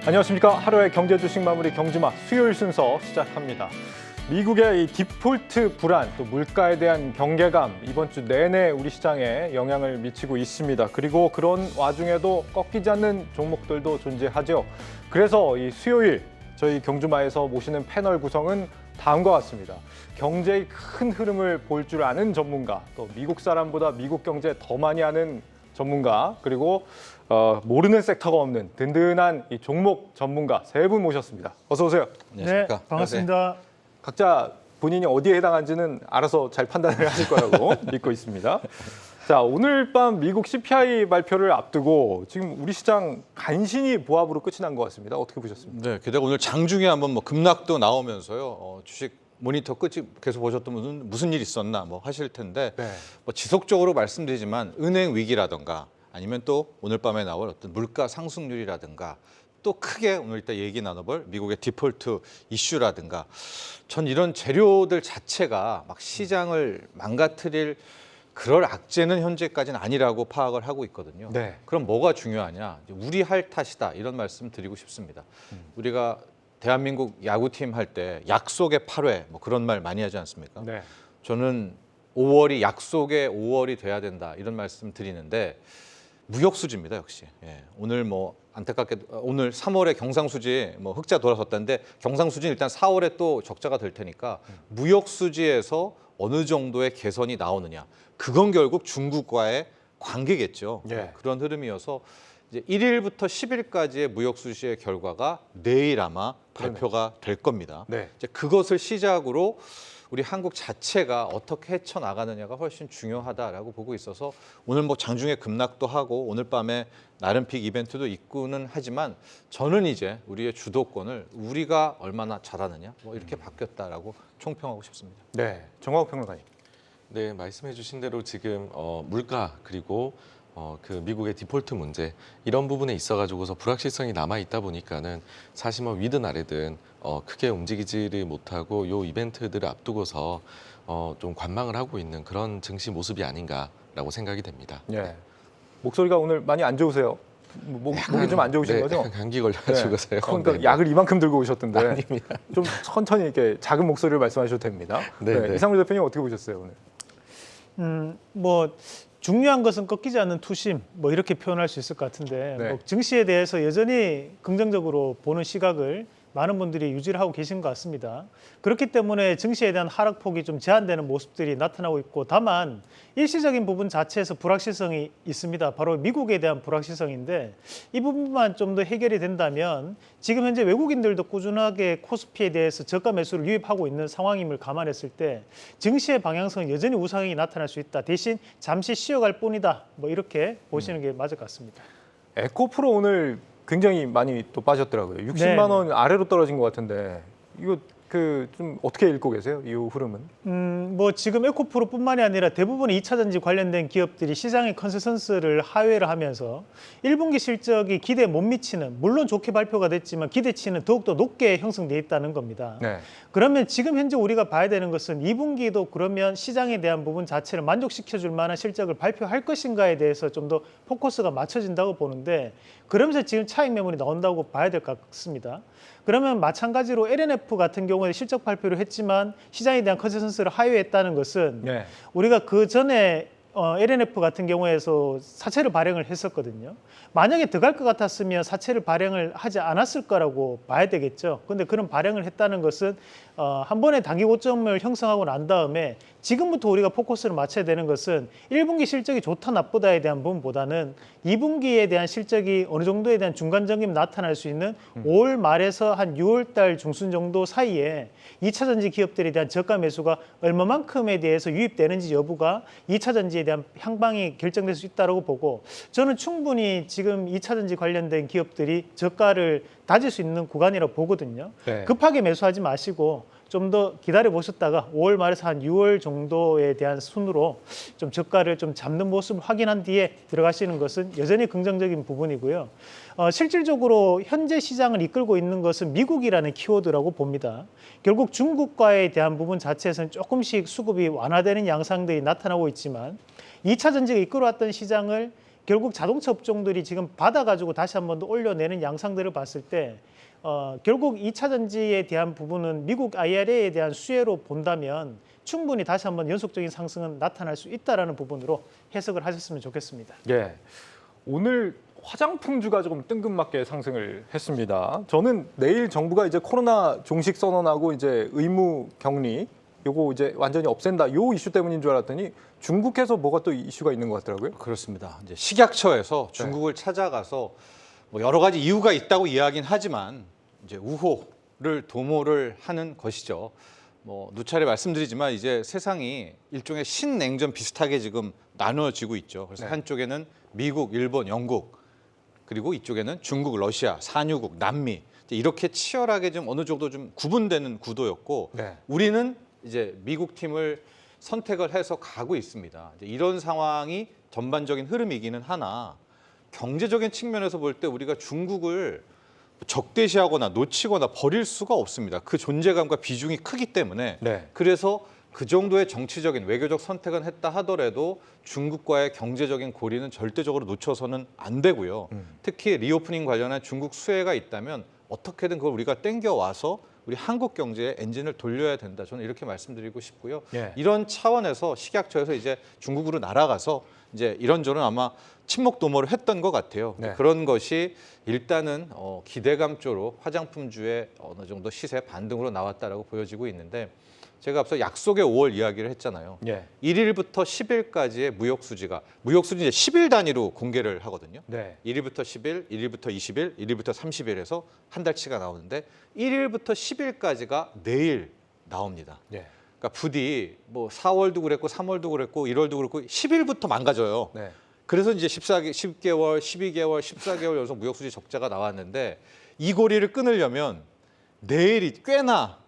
안녕하십니까. 하루의 경제 주식 마무리 경주마 수요일 순서 시작합니다. 미국의 이 디폴트 불안, 또 물가에 대한 경계감 이번 주 내내 우리 시장에 영향을 미치고 있습니다. 그리고 그런 와중에도 꺾이지 않는 종목들도 존재하죠. 그래서 이 수요일 저희 경주마에서 모시는 패널 구성은 다음과 같습니다. 경제의 큰 흐름을 볼 줄 아는 전문가, 또 미국 사람보다 미국 경제 더 많이 아는 전문가, 그리고 모르는 섹터가 없는 든든한 이 종목 전문가 세 분 모셨습니다. 어서 오세요. 네, 반갑습니다. 각자 본인이 어디에 해당하는지는 알아서 잘 판단을 하실 거라고 믿고 있습니다. 자, 오늘 밤 미국 CPI 발표를 앞두고 지금 우리 시장 간신히 보합으로 끝이 난 것 같습니다. 어떻게 보셨습니까? 네, 게다가 오늘 장중에 한번 급락도 나오면서요. 주식 모니터 끝이 계속 보셨던 분은 무슨 일 있었나 하실 텐데 네. 지속적으로 말씀드리지만 은행 위기라든가 아니면 또 오늘 밤에 나올 어떤 물가 상승률이라든가 또 크게 오늘 이따 얘기 나눠볼 미국의 디폴트 이슈라든가 전 이런 재료들 자체가 막 시장을 망가뜨릴 그럴 악재는 현재까지는 아니라고 파악을 하고 있거든요. 네. 그럼 뭐가 중요하냐? 우리 할 탓이다 이런 말씀 드리고 싶습니다. 우리가 대한민국 야구팀 할 때 약속의 8회 그런 말 많이 하지 않습니까? 네. 저는 5월이 약속의 5월이 돼야 된다 이런 말씀 드리는데 무역 수지입니다 역시. 예. 오늘 안타깝게 오늘 3월에 경상수지 흑자 돌아섰다는데 경상수지는 일단 4월에 또 적자가 될 테니까 무역 수지에서 어느 정도의 개선이 나오느냐 그건 결국 중국과의 관계겠죠. 예. 그런 흐름이어서 이제 1일부터 10일까지의 무역 수지의 결과가 내일 아마 발표가 될 겁니다. 네. 이제 그것을 시작으로 우리 한국 자체가 어떻게 헤쳐나가느냐가 훨씬 중요하다라고 보고 있어서 오늘 장중에 급락도 하고 오늘 밤에 나름 픽 이벤트도 있고는 하지만 저는 이제 우리의 주도권을 우리가 얼마나 잘하느냐 이렇게 바뀌었다라고 총평하고 싶습니다. 네. 정광욱 평론가님. 네, 말씀해 주신 대로 지금 물가 그리고 그 미국의 디폴트 문제 이런 부분에 있어가지고서 불확실성이 남아 있다 보니까는 사실 위든 아래든 크게 움직이지를 못하고 요 이벤트들을 앞두고서 좀 관망을 하고 있는 그런 증시 모습이 아닌가라고 생각이 됩니다. 예. 목소리가 오늘 많이 안 좋으세요? 목이 좀 안 좋으신 네, 거죠? 약간 감기 걸려가지고서요. 그러니까 네. 약을 이만큼 들고 오셨던데 아닙니다. 좀 천천히 이렇게 작은 목소리를 말씀하셔도 됩니다. 네, 네. 이상물 대표님 어떻게 보셨어요 오늘? 중요한 것은 꺾이지 않는 투심 이렇게 표현할 수 있을 것 같은데 네. 증시에 대해서 여전히 긍정적으로 보는 시각을 많은 분들이 유지를 하고 계신 것 같습니다. 그렇기 때문에 증시에 대한 하락폭이 좀 제한되는 모습들이 나타나고 있고 다만 일시적인 부분 자체에서 불확실성이 있습니다. 바로 미국에 대한 불확실성인데 이 부분만 좀 더 해결이 된다면 지금 현재 외국인들도 꾸준하게 코스피에 대해서 저가 매수를 유입하고 있는 상황임을 감안했을 때 증시의 방향성은 여전히 우상향이 나타날 수 있다. 대신 잠시 쉬어갈 뿐이다. 이렇게 보시는 게 맞을 것 같습니다. 에코프로 오늘 굉장히 많이 또 빠졌더라고요. 60만 원 아래로 떨어진 것 같은데 이거 좀 어떻게 읽고 계세요? 이 흐름은? 지금 에코프로뿐만이 아니라 대부분의 2차 전지 관련된 기업들이 시장의 컨센서스를 하회를 하면서 1분기 실적이 기대에 못 미치는 물론 좋게 발표가 됐지만 기대치는 더욱더 높게 형성돼 있다는 겁니다. 네. 그러면 지금 현재 우리가 봐야 되는 것은 2분기도 그러면 시장에 대한 부분 자체를 만족시켜줄 만한 실적을 발표할 것인가에 대해서 좀 더 포커스가 맞춰진다고 보는데 그러면서 지금 차익 매물이 나온다고 봐야 될 것 같습니다. 그러면 마찬가지로 LNF 같은 경우에 실적 발표를 했지만 시장에 대한 컨센서스를 하회했다는 것은 네. 우리가 그 전에 LNF 같은 경우에서 사채를 발행을 했었거든요. 만약에 들어갈 것 같았으면 사채를 발행을 하지 않았을 거라고 봐야 되겠죠. 그런데 그런 발행을 했다는 것은 한 번에 단기 고점을 형성하고 난 다음에 지금부터 우리가 포커스를 맞춰야 되는 것은 1분기 실적이 좋다 나쁘다에 대한 부분보다는 2분기에 대한 실적이 어느 정도에 대한 중간점이 나타날 수 있는 5월 말에서 한 6월 달 중순 정도 사이에 2차 전지 기업들에 대한 저가 매수가 얼마만큼에 대해서 유입되는지 여부가 2차 전지에 대한 향방이 결정될 수 있다고 보고 저는 충분히 지금 2차 전지 관련된 기업들이 저가를 다질 수 있는 구간이라고 보거든요. 네. 급하게 매수하지 마시고 좀 더 기다려 보셨다가 5월 말에서 한 6월 정도에 대한 순으로 좀 저가를 좀 잡는 모습을 확인한 뒤에 들어가시는 것은 여전히 긍정적인 부분이고요. 실질적으로 현재 시장을 이끌고 있는 것은 미국이라는 키워드라고 봅니다. 결국 중국과에 대한 부분 자체에서는 조금씩 수급이 완화되는 양상들이 나타나고 있지만 2차 전지가 이끌어왔던 시장을 결국 자동차 업종들이 지금 받아가지고 다시 한 번 더 올려내는 양상들을 봤을 때 결국 2차 전지에 대한 부분은 미국 IRA에 대한 수혜로 본다면 충분히 다시 한번 연속적인 상승은 나타날 수 있다라는 부분으로 해석을 하셨으면 좋겠습니다. 예. 오늘 화장품주가 조금 뜬금맞게 상승을 했습니다. 저는 내일 정부가 이제 코로나 종식 선언하고 이제 의무 격리 요거 이제 완전히 없앤다 요 이슈 때문인 줄 알았더니 중국에서 뭐가 또 이슈가 있는 것 같더라고요. 그렇습니다. 이제 식약처에서 중국을 찾아가서 뭐 여러 가지 이유가 있다고 이야기는 하지만 이제 우호를 도모를 하는 것이죠. 뭐 누차례 말씀드리지만 이제 세상이 일종의 신냉전 비슷하게 지금 나누어지고 있죠. 그래서 네. 한쪽에는 미국, 일본, 영국 그리고 이쪽에는 중국, 러시아, 산유국, 남미 이렇게 치열하게 좀 어느 정도 좀 구분되는 구도였고 네. 우리는 이제 미국 팀을 선택을 해서 가고 있습니다. 이제 이런 상황이 전반적인 흐름이기는 하나 경제적인 측면에서 볼 때 우리가 중국을 적대시하거나 놓치거나 버릴 수가 없습니다. 그 존재감과 비중이 크기 때문에 네. 그래서 그 정도의 정치적인 외교적 선택은 했다 하더라도 중국과의 경제적인 고리는 절대적으로 놓쳐서는 안 되고요. 특히 리오프닝 관련한 중국 수혜가 있다면 어떻게든 그걸 우리가 땡겨와서 우리 한국 경제의 엔진을 돌려야 된다. 저는 이렇게 말씀드리고 싶고요. 예. 이런 차원에서 식약처에서 이제 중국으로 날아가서 이제 이런저런 아마 친목 도모를 했던 것 같아요. 네. 그런 것이 일단은 기대감조로 화장품주의 어느 정도 시세 반등으로 나왔다라고 보여지고 있는데 제가 앞서 약속의 5월 이야기를 했잖아요. 예. 1일부터 10일까지의 무역 수지가 무역 수지 이제 10일 단위로 공개를 하거든요. 네. 1일부터 10일, 1일부터 20일, 1일부터 30일에서 한 달치가 나오는데 1일부터 10일까지가 내일 나옵니다. 예. 그러니까 부디 뭐 4월도 그랬고 3월도 그랬고 1월도 그랬고 10일부터 망가져요. 네. 그래서 이제 10개월, 12개월, 14개월 연속 무역 수지 적자가 나왔는데 이 고리를 끊으려면 내일이 꽤나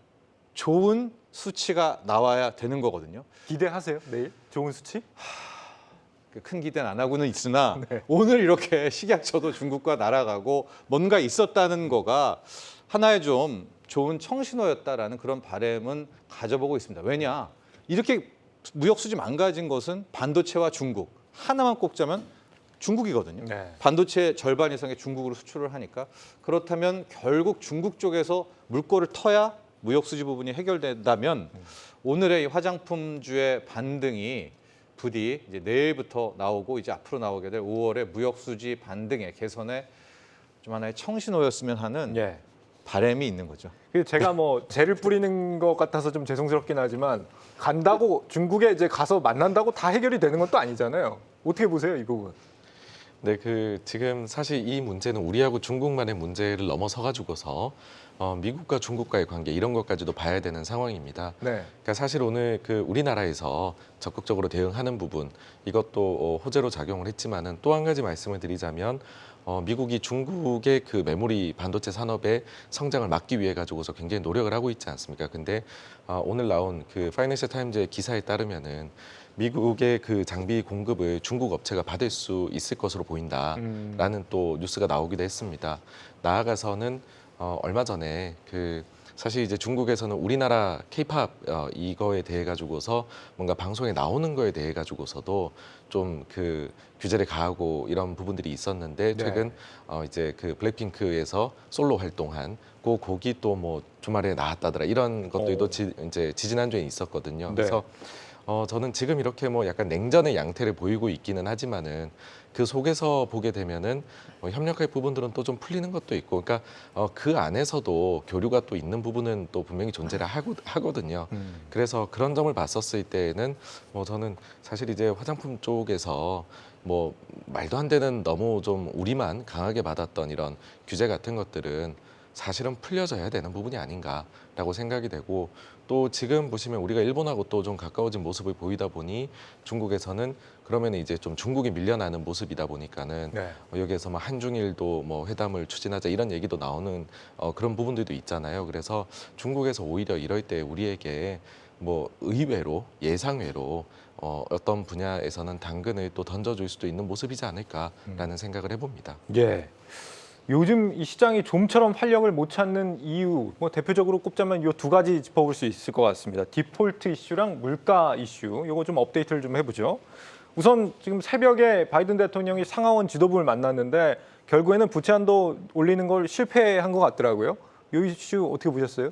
좋은 수치가 나와야 되는 거거든요. 기대하세요. 내일 좋은 수치? 큰 기대는 안 하고는 있으나 네. 오늘 이렇게 식약처도 중국과 날아가고 뭔가 있었다는 거가 하나의 좀 좋은 청신호였다라는 그런 바람은 가져보고 있습니다. 왜냐? 이렇게 무역 수지 망가진 것은 반도체와 중국 하나만 꼽자면 중국이거든요. 네. 반도체 절반 이상의 중국으로 수출을 하니까 그렇다면 결국 중국 쪽에서 물꼬를 터야 무역 수지 부분이 해결된다면 오늘의 이 화장품주의 반등이 부디 이제 내일부터 나오고 이제 앞으로 나오게 될 5월의 무역 수지 반등의 개선에 좀 하나의 청신호였으면 하는 예. 바람이 있는 거죠. 그 제가 뭐 재를 뿌리는 것 같아서 좀 죄송스럽긴 하지만 간다고 중국에 이제 가서 만난다고 다 해결이 되는 건 또 아니잖아요. 어떻게 보세요, 이 부분? 네, 지금 사실 이 문제는 우리하고 중국만의 문제를 넘어서 가지고서 미국과 중국과의 관계 이런 것까지도 봐야 되는 상황입니다. 네. 그러니까 사실 오늘 우리나라에서 적극적으로 대응하는 부분 이것도 호재로 작용을 했지만은 또 한 가지 말씀을 드리자면 미국이 중국의 그 메모리 반도체 산업의 성장을 막기 위해 가지고서 굉장히 노력을 하고 있지 않습니까? 근데 오늘 나온 그 파이낸셜 타임즈의 기사에 따르면은 미국의 그 장비 공급을 중국 업체가 받을 수 있을 것으로 보인다라는 또 뉴스가 나오기도 했습니다. 나아가서는 얼마 전에 사실 이제 중국에서는 우리나라 K-팝 이거에 대해 가지고서 뭔가 방송에 나오는 거에 대해 가지고서도 좀 규제를 가하고 이런 부분들이 있었는데 네. 최근 이제 블랙핑크에서 솔로 활동한 그 곡이 또 뭐 주말에 나왔다더라 이런 것들도 이제 지지난주에 있었거든요. 네. 그래서 저는 지금 이렇게 뭐 약간 냉전의 양태를 보이고 있기는 하지만은 그 속에서 보게 되면은 협력할 부분들은 또 좀 풀리는 것도 있고, 그러니까 그 안에서도 교류가 또 있는 부분은 또 분명히 존재를 하거든요. 그래서 그런 점을 봤었을 때는 저는 사실 이제 화장품 쪽에서 뭐 말도 안 되는 너무 좀 우리만 강하게 받았던 이런 규제 같은 것들은 사실은 풀려져야 되는 부분이 아닌가라고 생각이 되고, 또 지금 보시면 우리가 일본하고 또 좀 가까워진 모습을 보이다 보니 중국에서는 그러면 이제 좀 중국이 밀려나는 모습이다 보니까는 네. 여기에서 뭐 한중일도 뭐 회담을 추진하자 이런 얘기도 나오는 그런 부분들도 있잖아요. 그래서 중국에서 오히려 이럴 때 우리에게 뭐 의외로 예상외로 어떤 분야에서는 당근을 또 던져줄 수도 있는 모습이지 않을까라는 생각을 해봅니다. 예. 요즘 이 시장이 좀처럼 활력을 못 찾는 이유, 뭐 대표적으로 꼽자면 이 두 가지 짚어볼 수 있을 것 같습니다. 디폴트 이슈랑 물가 이슈, 이거 좀 업데이트를 좀 해보죠. 우선 지금 새벽에 바이든 대통령이 상하원 지도부를 만났는데 결국에는 부채 한도 올리는 걸 실패한 것 같더라고요. 이 이슈 어떻게 보셨어요?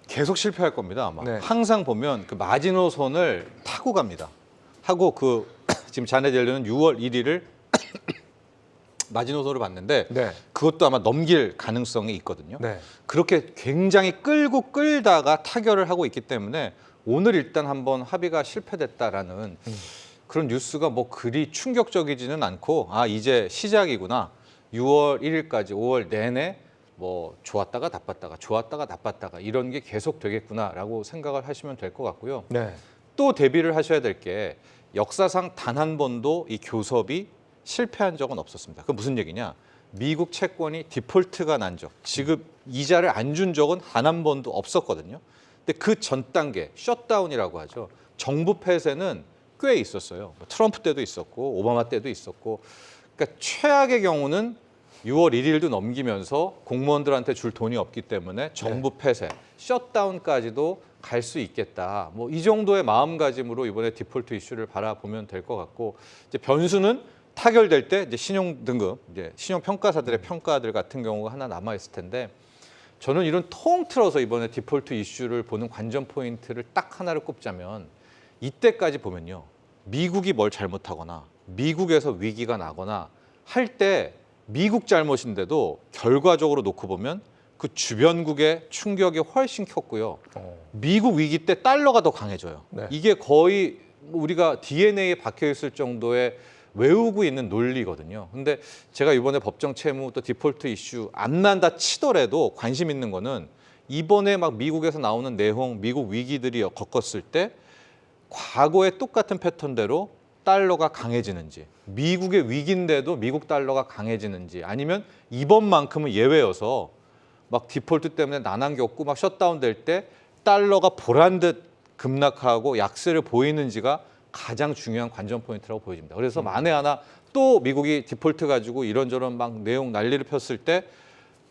계속 실패할 겁니다. 아마 네. 항상 보면 그 마지노선을 타고 갑니다. 하고 그 지금 잔해 옐런은 6월 1일을 마지노선으로 봤는데 네. 그것도 아마 넘길 가능성이 있거든요. 네. 그렇게 굉장히 끌다가 타결을 하고 있기 때문에 오늘 일단 한번 합의가 실패됐다라는 그런 뉴스가 뭐 그리 충격적이지는 않고 아 이제 시작이구나. 6월 1일까지 5월 내내 뭐 좋았다가 나빴다가 이런 게 계속 되겠구나라고 생각을 하시면 될 것 같고요. 네. 또 대비를 하셔야 될 게 역사상 단 한 번도 이 교섭이 실패한 적은 없었습니다. 그건 무슨 얘기냐? 미국 채권이 디폴트가 난 적, 지급 이자를 안 준 적은 단 한 번도 없었거든요. 근데 그 전 단계, 셧다운이라고 하죠. 정부 폐쇄는 꽤 있었어요. 뭐 트럼프 때도 있었고 오바마 때도 있었고. 그러니까 최악의 경우는 6월 1일도 넘기면서 공무원들한테 줄 돈이 없기 때문에 정부 폐쇄, 셧다운까지도 갈 수 있겠다. 뭐 이 정도의 마음가짐으로 이번에 디폴트 이슈를 바라보면 될 것 같고 이제 변수는 타결될 때 이제 신용 등급, 이제 신용 평가사들의 평가들 같은 경우가 하나 남아 있을 텐데 저는 이런 통틀어서 이번에 디폴트 이슈를 보는 관전 포인트를 딱 하나를 꼽자면 이때까지 보면요. 미국이 뭘 잘못하거나 미국에서 위기가 나거나 할 때 미국 잘못인데도 결과적으로 놓고 보면 그 주변국의 충격이 훨씬 컸고요. 미국 위기 때 달러가 더 강해져요. 네. 이게 거의 우리가 DNA에 박혀 있을 정도의 외우고 있는 논리거든요. 근데 제가 이번에 법정 채무 또 디폴트 이슈 안 난다 치더라도 관심 있는 거는 이번에 막 미국에서 나오는 내용, 미국 위기들이 겪었을 때 과거의 똑같은 패턴대로 달러가 강해지는지, 미국의 위기인데도 미국 달러가 강해지는지, 아니면 이번만큼은 예외여서 막 디폴트 때문에 난항 겪고 막 셧다운 될 때 달러가 보란 듯 급락하고 약세를 보이는지가 가장 중요한 관전 포인트라고 보여집니다. 그래서 만에 하나 또 미국이 디폴트 가지고 이런저런 막 내용 난리를 폈을 때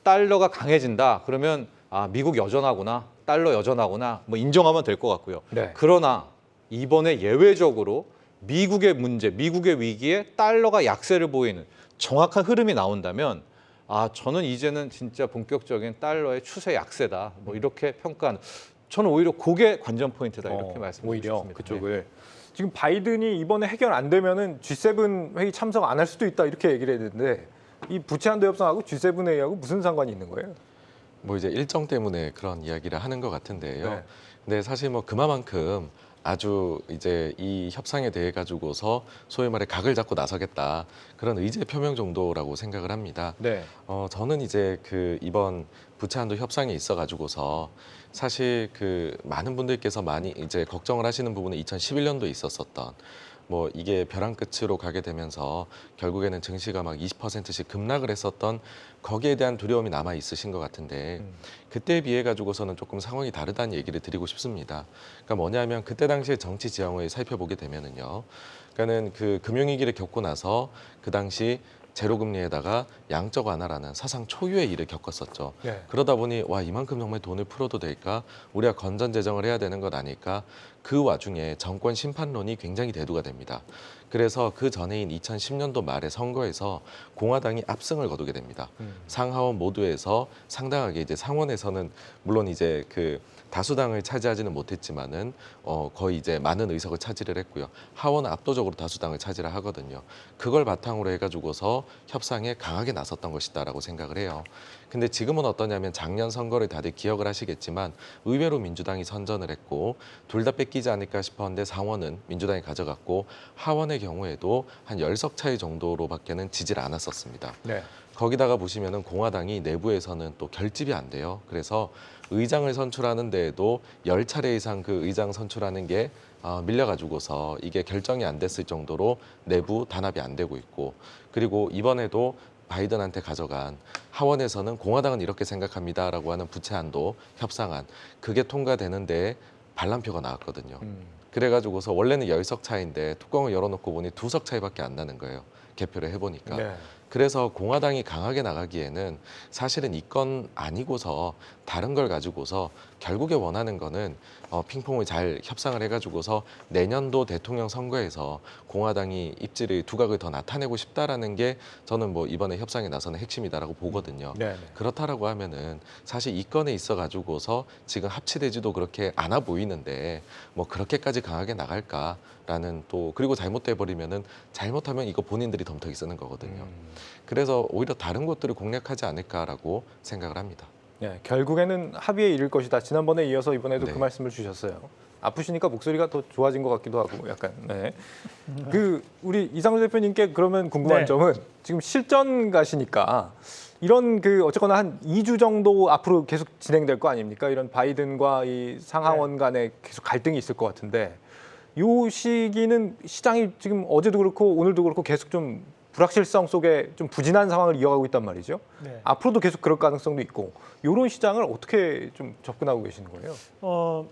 달러가 강해진다. 그러면 아 미국 여전하구나, 달러 여전하구나, 뭐 인정하면 될 것 같고요. 네. 그러나 이번에 예외적으로 미국의 문제, 미국의 위기에 달러가 약세를 보이는 정확한 흐름이 나온다면 아 저는 이제는 진짜 본격적인 달러의 추세 약세다. 뭐 이렇게 평가하는. 저는 오히려 그게 관전 포인트다 이렇게 말씀드리고 오히려 싶습니다. 그쪽을 지금 바이든이 이번에 해결 안 되면은 G7 회의 참석 안 할 수도 있다 이렇게 얘기를 했는데 이 부채 한도 협상하고 G7 회의하고 무슨 상관이 있는 거예요? 뭐 이제 일정 때문에 그런 이야기를 하는 것 같은데요. 네. 근데 사실 뭐 그만큼 아주 이제 이 협상에 대해 가지고서 소위 말해 각을 잡고 나서겠다 그런 의지의 표명 정도라고 생각을 합니다. 네. 저는 이제 그 이번 부채 한도 협상에 있어 가지고서 사실 그 많은 분들께서 많이 이제 걱정을 하시는 부분은 2011년도에 있었었던 뭐 이게 벼랑 끝으로 가게 되면서 결국에는 증시가 막 20%씩 급락을 했었던 거기에 대한 두려움이 남아 있으신 것 같은데 그때에 비해 가지고서는 조금 상황이 다르다는 얘기를 드리고 싶습니다. 그러니까 뭐냐면 그때 당시에 정치 지형을 살펴보게 되면은요. 그러니까는 그 금융위기를 겪고 나서 그 당시 제로금리에다가 양적 완화라는 사상 초유의 일을 겪었었죠. 네. 그러다 보니 와 이만큼 정말 돈을 풀어도 될까? 우리가 건전 재정을 해야 되는 것 아닐까? 그 와중에 정권 심판론이 굉장히 대두가 됩니다. 그래서 그 전해인 2010년도 말에 선거에서 공화당이 압승을 거두게 됩니다. 상하원 모두에서 상당하게 이제 상원에서는 물론 이제 그 다수당을 차지하지는 못했지만은 거의 이제 많은 의석을 차지를 했고요. 하원은 압도적으로 다수당을 차지를 하거든요. 그걸 바탕으로 해가지고서 협상에 강하게 나섰던 것이다라고 생각을 해요. 근데 지금은 어떠냐면 작년 선거를 다들 기억을 하시겠지만 의외로 민주당이 선전을 했고 둘 다 뺏기지 않을까 싶었는데 상원은 민주당이 가져갔고 하원의 경우에도 한 10석 차이 정도로밖에는 지지를 않았었습니다. 네. 거기다가 보시면은 공화당이 내부에서는 또 결집이 안 돼요. 그래서 의장을 선출하는 데에도 10차례 이상 그 의장 선출하는 게 밀려가지고서 이게 결정이 안 됐을 정도로 내부 단합이 안 되고 있고 그리고 이번에도 바이든한테 가져간 하원에서는 공화당은 이렇게 생각합니다라고 하는 부채 한도 협상안 그게 통과되는데 반란표가 나왔거든요. 그래가지고서 원래는 10석 차이인데 뚜껑을 열어놓고 보니 2석 차이밖에 안 나는 거예요. 개표를 해보니까. 네. 그래서 공화당이 강하게 나가기에는 사실은 이 건 아니고서 다른 걸 가지고서 결국에 원하는 거는 핑퐁을 잘 협상을 해가지고서 내년도 대통령 선거에서 공화당이 입지를 두각을 더 나타내고 싶다라는 게 저는 뭐 이번에 협상에 나서는 핵심이다라고 보거든요. 네. 그렇다라고 하면은 사실 이 건에 있어 가지고서 지금 합치되지도 그렇게 않아 보이는데 뭐 그렇게까지 강하게 나갈까라는 또 그리고 잘못돼 버리면은 잘못하면 이거 본인들이 덤터기 쓰는 거거든요. 그래서 오히려 다른 것들을 공략하지 않을까라고 생각을 합니다. 네, 결국에는 합의에 이를 것이다. 지난번에 이어서 이번에도 네. 그 말씀을 주셨어요. 아프시니까 목소리가 더 좋아진 것 같기도 하고 약간. 네. 그 우리 이상루 대표님께 그러면 궁금한 네. 점은 지금 실전 가시니까 이런 그 어쨌거나 한 2주 정도 앞으로 계속 진행될 거 아닙니까? 이런 바이든과 이 상하원 간에 계속 갈등이 있을 것 같은데 이 시기는 시장이 지금 어제도 그렇고 오늘도 그렇고 계속 좀 불확실성 속에 좀 부진한 상황을 이어가고 있단 말이죠. 네. 앞으로도 계속 그럴 가능성도 있고 이런 시장을 어떻게 좀 접근하고 계시는 거예요?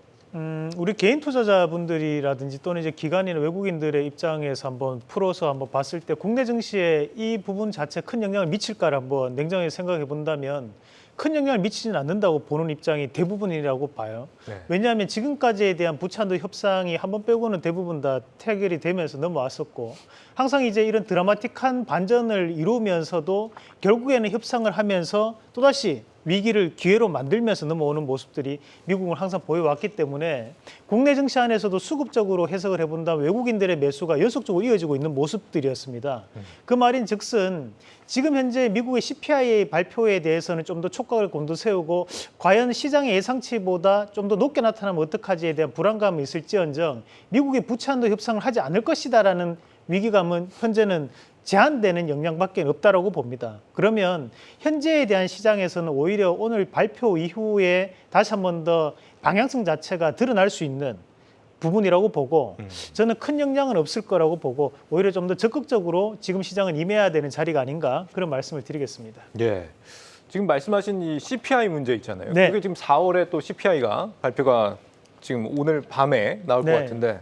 우리 개인 투자자분들이라든지 또는 이제 기관이나 외국인들의 입장에서 한번 풀어서 한번 봤을 때 국내 증시에 이 부분 자체 큰 영향을 미칠까를 한번 냉정하게 생각해 본다면 큰 영향을 미치지는 않는다고 보는 입장이 대부분이라고 봐요. 네. 왜냐하면 지금까지에 대한 부채한도 협상이 한 번 빼고는 대부분 다 타결이 되면서 넘어왔었고 항상 이제 이런 드라마틱한 반전을 이루면서도 결국에는 협상을 하면서 또다시 위기를 기회로 만들면서 넘어오는 모습들이 미국은 항상 보여왔기 때문에 국내 증시 안에서도 수급적으로 해석을 해본다면 외국인들의 매수가 연속적으로 이어지고 있는 모습들이었습니다. 그 말인 즉슨 지금 현재 미국의 CPI 발표에 대해서는 좀 더 촉각을 곤두세우고 과연 시장의 예상치보다 좀 더 높게 나타나면 어떡하지에 대한 불안감이 있을지언정 미국의 부채한도 협상을 하지 않을 것이다라는 위기감은 현재는 제한되는 영향밖에 없다라고 봅니다. 그러면 현재에 대한 시장에서는 오히려 오늘 발표 이후에 다시 한 번 더 방향성 자체가 드러날 수 있는 부분이라고 보고 저는 큰 영향은 없을 거라고 보고 오히려 좀 더 적극적으로 지금 시장은 임해야 되는 자리가 아닌가 그런 말씀을 드리겠습니다. 예. 지금 말씀하신 이 CPI 문제 있잖아요. 네. 그게 지금 4월에 또 CPI가 발표가 지금 오늘 밤에 나올 것 네. 같은데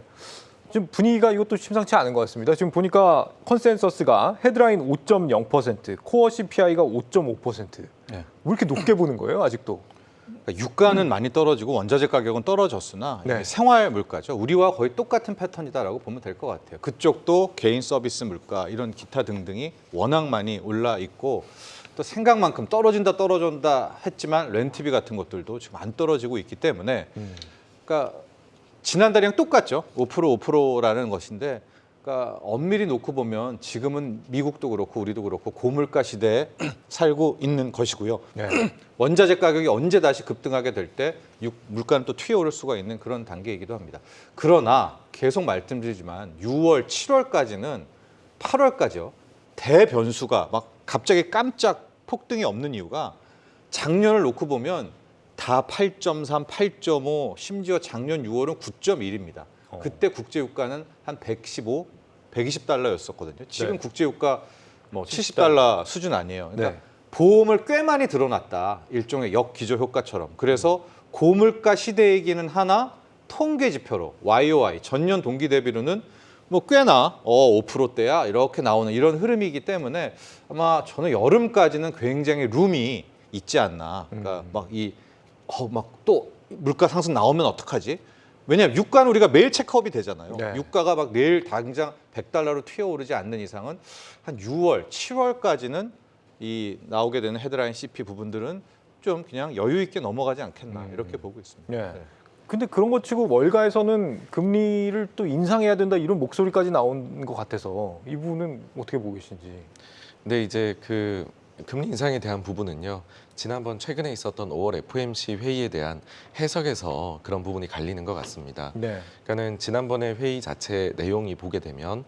지금 분위기가 이것도 심상치 않은 것 같습니다. 지금 보니까 컨센서스가 헤드라인 5.0%, 코어 CPI가 5.5%. 네. 왜 이렇게 높게 보는 거예요, 아직도? 그러니까 유가는 많이 떨어지고 원자재 가격은 떨어졌으나 네. 이게 생활 물가죠. 우리와 거의 똑같은 패턴이다라고 보면 될 것 같아요. 그쪽도 개인 서비스 물가 이런 기타 등등이 워낙 많이 올라 있고 또 생각만큼 떨어진다 했지만 렌트비 같은 것들도 지금 안 떨어지고 있기 때문에 그러니까 지난달이랑 똑같죠. 5%라는 것인데 그러니까 엄밀히 놓고 보면 지금은 미국도 그렇고 우리도 그렇고 고물가 시대에 살고 있는 것이고요. 네. 원자재 가격이 언제 다시 급등하게 될 때 물가는 또 튀어오를 수가 있는 그런 단계이기도 합니다. 그러나 계속 말씀드리지만 6월, 7월까지는 8월까지요. 대변수가 막 갑자기 깜짝 폭등이 없는 이유가 작년을 놓고 보면 다 8.3, 8.5, 심지어 작년 6월은 9.1입니다. 그때 국제유가는 한 115, 120달러였었거든요. 지금 네. 국제유가 뭐 70달러 수준 아니에요. 그러니까 네. 보험을 꽤 많이 들어놨다. 일종의 역기조 효과처럼. 그래서 고물가 시대이기는 하나 통계 지표로 YOY 전년 동기 대비로는 뭐 꽤나 5%대야 이렇게 나오는 이런 흐름이기 때문에 아마 저는 여름까지는 굉장히 룸이 있지 않나. 그러니까 막 또 물가 상승 나오면 어떡하지? 왜냐하면 유가는 우리가 매일 체크업이 되잖아요. 네. 유가가 막 내일 당장 100달러로 튀어오르지 않는 이상은 한 6월, 7월까지는 이 나오게 되는 헤드라인 CP 부분들은 좀 그냥 여유 있게 넘어가지 않겠나 이렇게 보고 있습니다. 예. 네. 근데 그런 것 치고 월가에서는 금리를 또 인상해야 된다 이런 목소리까지 나온 것 같아서 이 부분은 어떻게 보고 계신지. 근데 이제 그 금리 인상에 대한 부분은요. 지난번 최근에 있었던 5월 FOMC 회의에 대한 해석에서 그런 부분이 갈리는 것 같습니다. 네. 그러니까는 지난번에 회의 자체 내용이 보게 되면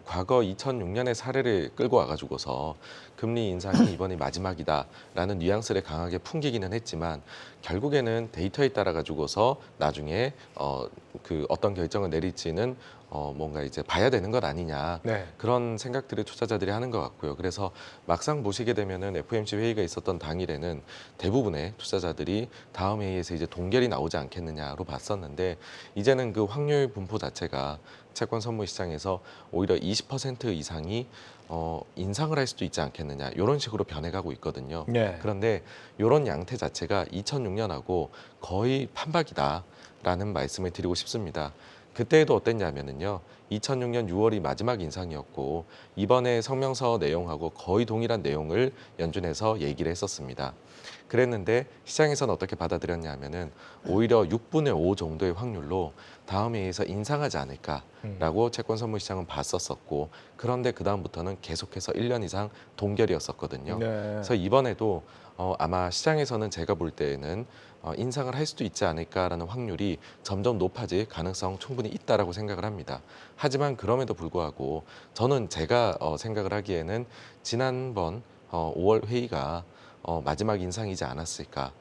과거 2006년의 사례를 끌고 와가지고서 금리 인상이 이번이 마지막이다라는 뉘앙스를 강하게 풍기기는 했지만 결국에는 데이터에 따라 가지고서 나중에 그 어떤 결정을 내릴지는 뭔가 이제 봐야 되는 것 아니냐 네. 그런 생각들을 투자자들이 하는 것 같고요. 그래서 막상 보시게 되면은 FOMC 회의가 있었던 당일에는 대부분의 투자자들이 다음 회의에서 이제 동결이 나오지 않겠느냐로 봤었는데 이제는 그 확률 분포 자체가 채권 선물 시장에서 오히려 20% 이상이 인상을 할 수도 있지 않겠느냐 이런 식으로 변해가고 있거든요. 네. 그런데 이런 양태 자체가 2006년하고 거의 판박이다라는 말씀을 드리고 싶습니다. 그때도 어땠냐면요. 2006년 6월이 마지막 인상이었고 이번에 성명서 내용하고 거의 동일한 내용을 연준에서 얘기를 했었습니다. 그랬는데 시장에서는 어떻게 받아들였냐면은 오히려 6분의 5 정도의 확률로 다음 회의에서 인상하지 않을까라고 채권 선물 시장은 봤었었고 그런데 그 다음부터는 계속해서 1년 이상 동결이었었거든요. 네. 그래서 이번에도 아마 시장에서는 제가 볼 때에는 인상을 할 수도 있지 않을까라는 확률이 점점 높아질 가능성 충분히 있다라고 생각을 합니다. 하지만 그럼에도 불구하고 저는 제가 생각을 하기에는 지난번 5월 회의가 마지막 인상이지 않았을까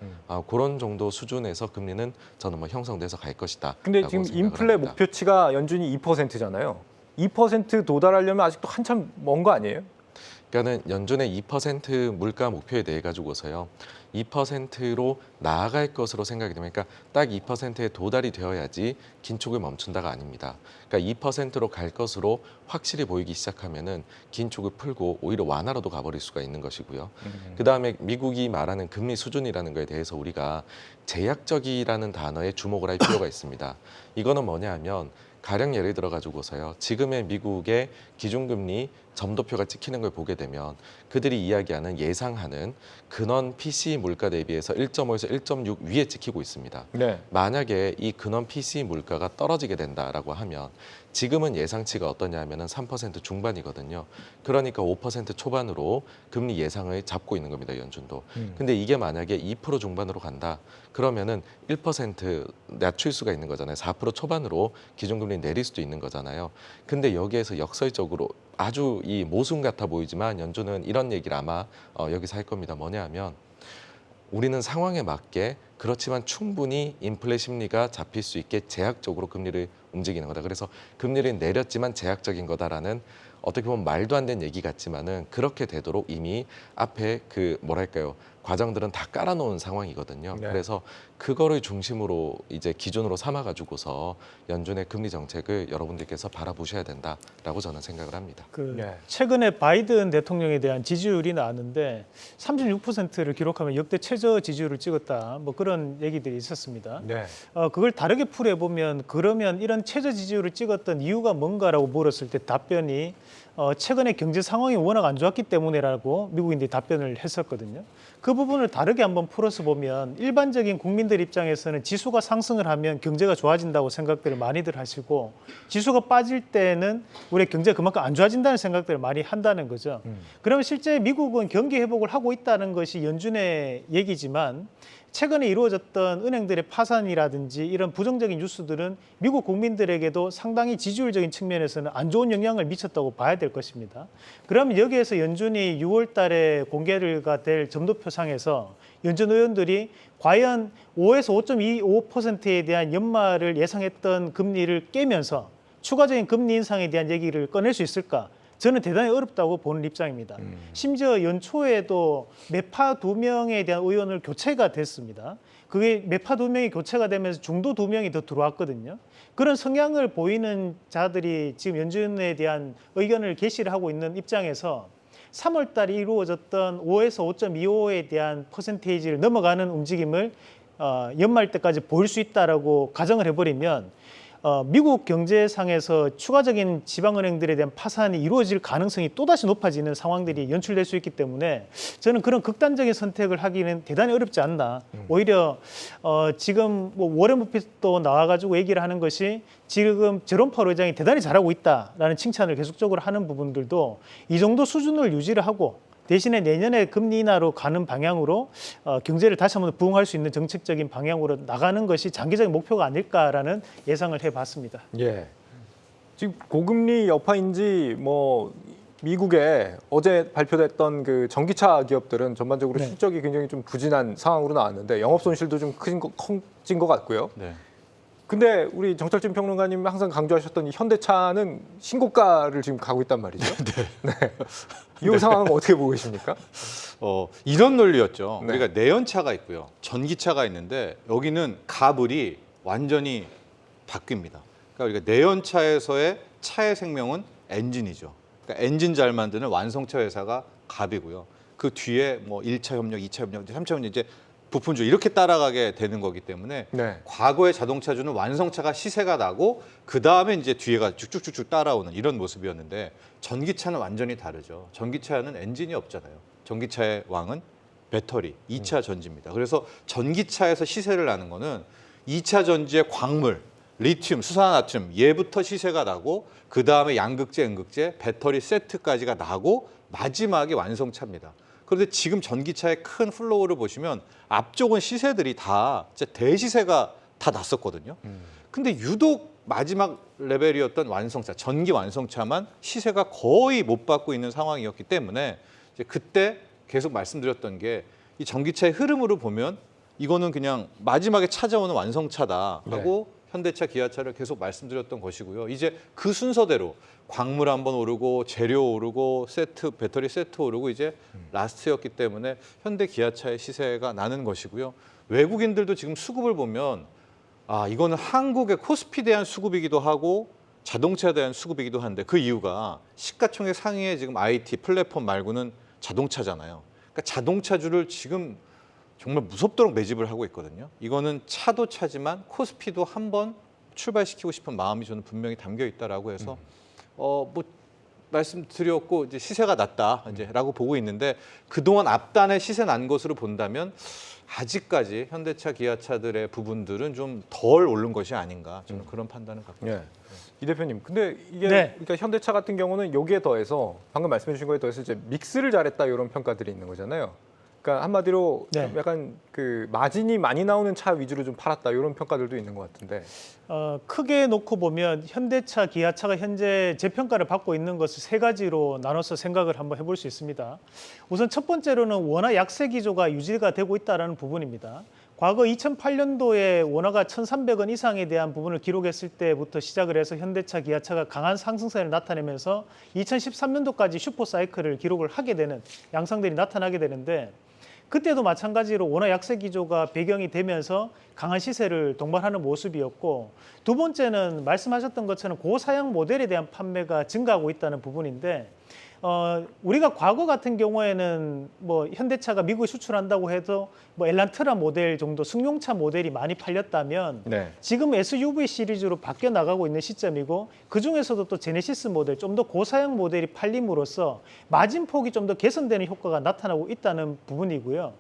그런 정도 수준에서 금리는 저는 뭐 형성돼서 갈 것이다. 근데 지금 인플레 목표치가 연준이 2%잖아요. 2% 도달하려면 아직도 한참 먼 거 아니에요? 그러니까는 연준의 2% 물가 목표에 대해 가지고서요. 2%로 나아갈 것으로 생각이 됩니다. 그러니까 딱 2%에 도달이 되어야지 긴축을 멈춘다가 아닙니다. 그러니까 2%로 갈 것으로 확실히 보이기 시작하면은 긴축을 풀고 오히려 완화로도 가버릴 수가 있는 것이고요. 그 다음에 미국이 말하는 금리 수준이라는 거에 대해서 우리가 제약적이라는 단어에 주목을 할 필요가 있습니다. 이거는 뭐냐하면 가령 예를 들어 가지고서요. 지금의 미국의 기준금리 점도표가 찍히는 걸 보게 되면 그들이 이야기하는 예상하는 근원 PCE 물가 대비해서 1.5에서 1.6 위에 찍히고 있습니다. 네. 만약에 이 근원 PCE 물가가 떨어지게 된다라고 하면 지금은 예상치가 어떠냐 하면은 3% 중반이거든요. 그러니까 5% 초반으로 금리 예상을 잡고 있는 겁니다, 연준도. 근데 이게 만약에 2% 중반으로 간다. 그러면은 1% 낮출 수가 있는 거잖아요. 4% 초반으로 기준금리 내릴 수도 있는 거잖아요. 근데 여기에서 역설적으로 아주 이 모순 같아 보이지만 연준은 이런 얘기를 아마 여기서 할 겁니다. 뭐냐 하면 우리는 상황에 맞게 그렇지만 충분히 인플레 심리가 잡힐 수 있게 제약적으로 금리를 움직이는 거다. 그래서 금리를 내렸지만 제약적인 거다라는 어떻게 보면 말도 안 되는 얘기 같지만은 그렇게 되도록 이미 앞에 그 뭐랄까요 과정들은 다 깔아놓은 상황이거든요. 네. 그래서 그거를 중심으로 이제 기준으로 삼아가지고서 연준의 금리 정책을 여러분들께서 바라보셔야 된다라고 저는 생각을 합니다. 네. 최근에 바이든 대통령에 대한 지지율이 나왔는데 36%를 기록하면 역대 최저 지지율을 찍었다. 뭐 그런 얘기들이 있었습니다. 네. 그걸 다르게 풀어보면 그러면 이런 최저 지지율을 찍었던 이유가 뭔가라고 물었을 때 답변이 최근에 경제 상황이 워낙 안 좋았기 때문이라고 미국인들이 답변을 했었거든요. 그 부분을 다르게 한번 풀어서 보면 일반적인 국민들 입장에서는 지수가 상승을 하면 경제가 좋아진다고 생각들을 많이들 하시고 지수가 빠질 때는 우리 경제가 그만큼 안 좋아진다는 생각들을 많이 한다는 거죠. 그러면 실제 미국은 경기 회복을 하고 있다는 것이 연준의 얘기지만 최근에 이루어졌던 은행들의 파산이라든지 이런 부정적인 뉴스들은 미국 국민들에게도 상당히 지지율적인 측면에서는 안 좋은 영향을 미쳤다고 봐야 될 것입니다. 그러면 여기에서 연준이 6월 달에 공개가 될 점도표상에서 연준 의원들이 과연 5에서 5.25%에 대한 연말을 예상했던 금리를 깨면서 추가적인 금리 인상에 대한 얘기를 꺼낼 수 있을까? 저는 대단히 어렵다고 보는 입장입니다. 심지어 연초에도 매파 2명에 대한 의원을 교체가 됐습니다. 그게 매파 2명이 교체가 되면서 중도 2명이 더 들어왔거든요. 그런 성향을 보이는 자들이 지금 연준에 대한 의견을 게시를 하고 있는 입장에서 3월 달에 이루어졌던 5에서 5.25에 대한 퍼센테이지를 넘어가는 움직임을 연말 때까지 보일 수 있다라고 가정을 해버리면 미국 경제상에서 추가적인 지방은행들에 대한 파산이 이루어질 가능성이 또다시 높아지는 상황들이 연출될 수 있기 때문에 저는 그런 극단적인 선택을 하기는 대단히 어렵지 않나. 오히려 지금 뭐 워렌 버핏도 나와가지고 얘기를 하는 것이 지금 제롬 파월 의장이 대단히 잘하고 있다라는 칭찬을 계속적으로 하는 부분들도 이 정도 수준을 유지를 하고 대신에 내년에 금리 인하로 가는 방향으로 경제를 다시 한번 부흥할 수 있는 정책적인 방향으로 나가는 것이 장기적인 목표가 아닐까라는 예상을 해봤습니다. 예. 지금 고금리 여파인지 뭐 미국에 어제 발표됐던 그 전기차 기업들은 전반적으로 네. 실적이 굉장히 좀 부진한 상황으로 나왔는데 영업 손실도 좀 커진 것 같고요. 네. 근데 우리 정철진 평론가님 항상 강조하셨던 이 현대차는 신고가를 지금 가고 있단 말이죠. 네. 이 상황은 어떻게 보고 계십니까? 이런 논리였죠. 네. 우리가 내연차가 있고요, 전기차가 있는데 여기는 가불이 완전히 바뀝니다. 그러니까 우리가 내연차에서의 차의 생명은 엔진이죠. 그러니까 엔진 잘 만드는 완성차 회사가 갑이고요. 그 뒤에 뭐 1차 협력, 2차 협력, 3차 협력 이제 부품주 이렇게 따라가게 되는 거기 때문에 네. 과거의 자동차주는 완성차가 시세가 나고 그 다음에 이제 뒤에가 쭉쭉쭉쭉 따라오는 이런 모습이었는데 전기차는 완전히 다르죠. 전기차는 엔진이 없잖아요. 전기차의 왕은 배터리, 2차 전지입니다. 그래서 전기차에서 시세를 나는 거는 2차 전지의 광물, 리튬, 수산화나트륨 얘부터 시세가 나고 그 다음에 양극재, 음극재, 배터리 세트까지가 나고 마지막이 완성차입니다. 그런데 지금 전기차의 큰 플로우를 보시면 앞쪽은 시세들이 다 진짜 대시세가 다 났었거든요. 근데 유독 마지막 레벨이었던 완성차, 전기 완성차만 시세가 거의 못 받고 있는 상황이었기 때문에 이제 그때 계속 말씀드렸던 게 이 전기차의 흐름으로 보면 이거는 그냥 마지막에 찾아오는 완성차다 하고 현대차, 기아차를 계속 말씀드렸던 것이고요. 이제 그 순서대로 광물 한번 오르고 재료 오르고 세트, 배터리 세트 오르고 이제 라스트였기 때문에 현대 기아차의 시세가 나는 것이고요. 외국인들도 지금 수급을 보면 아 이거는 한국의 코스피에 대한 수급이기도 하고 자동차에 대한 수급이기도 한데 그 이유가 시가총액 상위에 지금 IT 플랫폼 말고는 자동차잖아요. 그러니까 자동차주를 지금 정말 무섭도록 매집을 하고 있거든요. 이거는 차도 차지만 코스피도 한번 출발시키고 싶은 마음이 저는 분명히 담겨 있다라고 해서 뭐 말씀드렸고 이제 시세가 낮다 이제라고 보고 있는데 그동안 앞단에 시세 난 것으로 본다면 아직까지 현대차, 기아차들의 부분들은 좀 덜 오른 것이 아닌가 저는 그런 판단을 갖고 있습니다. 이 대표님, 근데 이게 네. 그러니까 현대차 같은 경우는 여기에 더해서 방금 말씀해 주신 거에 더해서 이제 믹스를 잘했다 이런 평가들이 있는 거잖아요. 그러니까 한마디로 네. 좀 약간 그 마진이 많이 나오는 차 위주로 좀 팔았다 이런 평가들도 있는 것 같은데. 크게 놓고 보면 현대차, 기아차가 현재 재평가를 받고 있는 것을 세 가지로 나눠서 생각을 한번 해볼 수 있습니다. 우선 첫 번째로는 원화 약세 기조가 유지가 되고 있다는 부분입니다. 과거 2008년도에 원화가 1,300원 이상에 대한 부분을 기록했을 때부터 시작을 해서 현대차, 기아차가 강한 상승세를 나타내면서 2013년도까지 슈퍼 사이클을 기록을 하게 되는 양상들이 나타나게 되는데 그때도 마찬가지로 원화 약세 기조가 배경이 되면서 강한 시세를 동반하는 모습이었고 두 번째는 말씀하셨던 것처럼 고사양 모델에 대한 판매가 증가하고 있다는 부분인데 우리가 과거 같은 경우에는 뭐 현대차가 미국에 수출한다고 해도 뭐 엘란트라 모델 정도 승용차 모델이 많이 팔렸다면 네. 지금 SUV 시리즈로 바뀌어 나가고 있는 시점이고 그중에서도 또 제네시스 모델 좀 더 고사양 모델이 팔림으로써 마진폭이 좀 더 개선되는 효과가 나타나고 있다는 부분이고요.